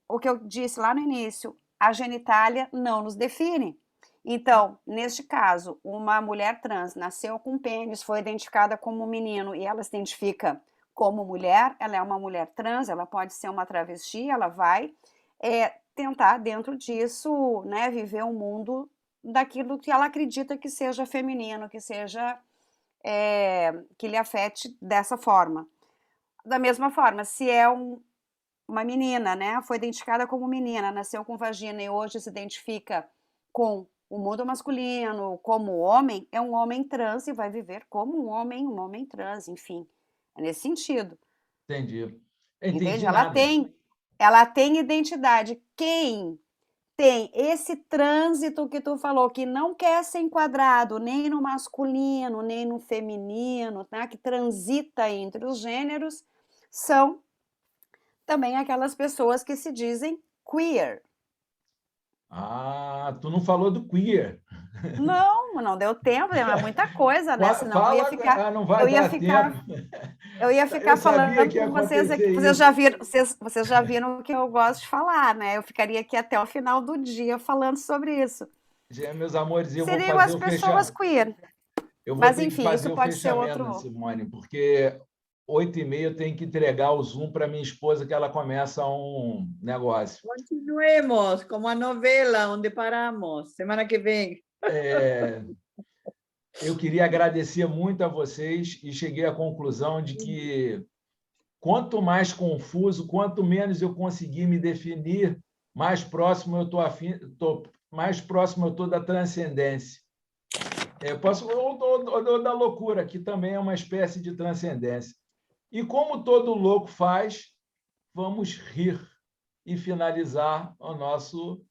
o que eu disse lá no início, a genitália não nos define. Então, neste caso, uma mulher trans nasceu com pênis, foi identificada como menino e ela se identifica como mulher, ela é uma mulher trans, ela pode ser uma travesti, ela vai tentar, dentro disso, né, viver um mundo daquilo que ela acredita que seja feminino, que seja que lhe afete dessa forma. Da mesma forma, se é uma menina, né, foi identificada como menina, nasceu com vagina e hoje se identifica com o mundo masculino, como homem, é um homem trans e vai viver como um homem trans, enfim, é nesse sentido. Entendi. Entende? Nada. Ela tem identidade. Quem tem esse trânsito que tu falou, que não quer ser enquadrado nem no masculino, nem no feminino, tá? Que transita entre os gêneros, são também aquelas pessoas que se dizem queer. Ah, tu não falou do queer. Não deu tempo, é muita coisa, né? Senão Fala, eu ia ficar, não vai dar tempo. eu ia ficar falando com vocês aqui. Vocês já viram o que eu gosto de falar, né? Eu ficaria aqui até o final do dia falando sobre isso. Meus amores, eu Seriam vou fazer as pessoas queer. Mas enfim, isso pode ser outro. Simone, porque 8h30 eu tenho que entregar o Zoom para minha esposa, que ela começa um negócio. Continuemos, como a novela, onde paramos, semana que vem. Eu queria agradecer muito a vocês e cheguei à conclusão de que quanto mais confuso, quanto menos eu conseguir me definir, mais próximo eu estou da transcendência. Ou da loucura, que também é uma espécie de transcendência. E como todo louco faz, vamos rir e finalizar o nosso...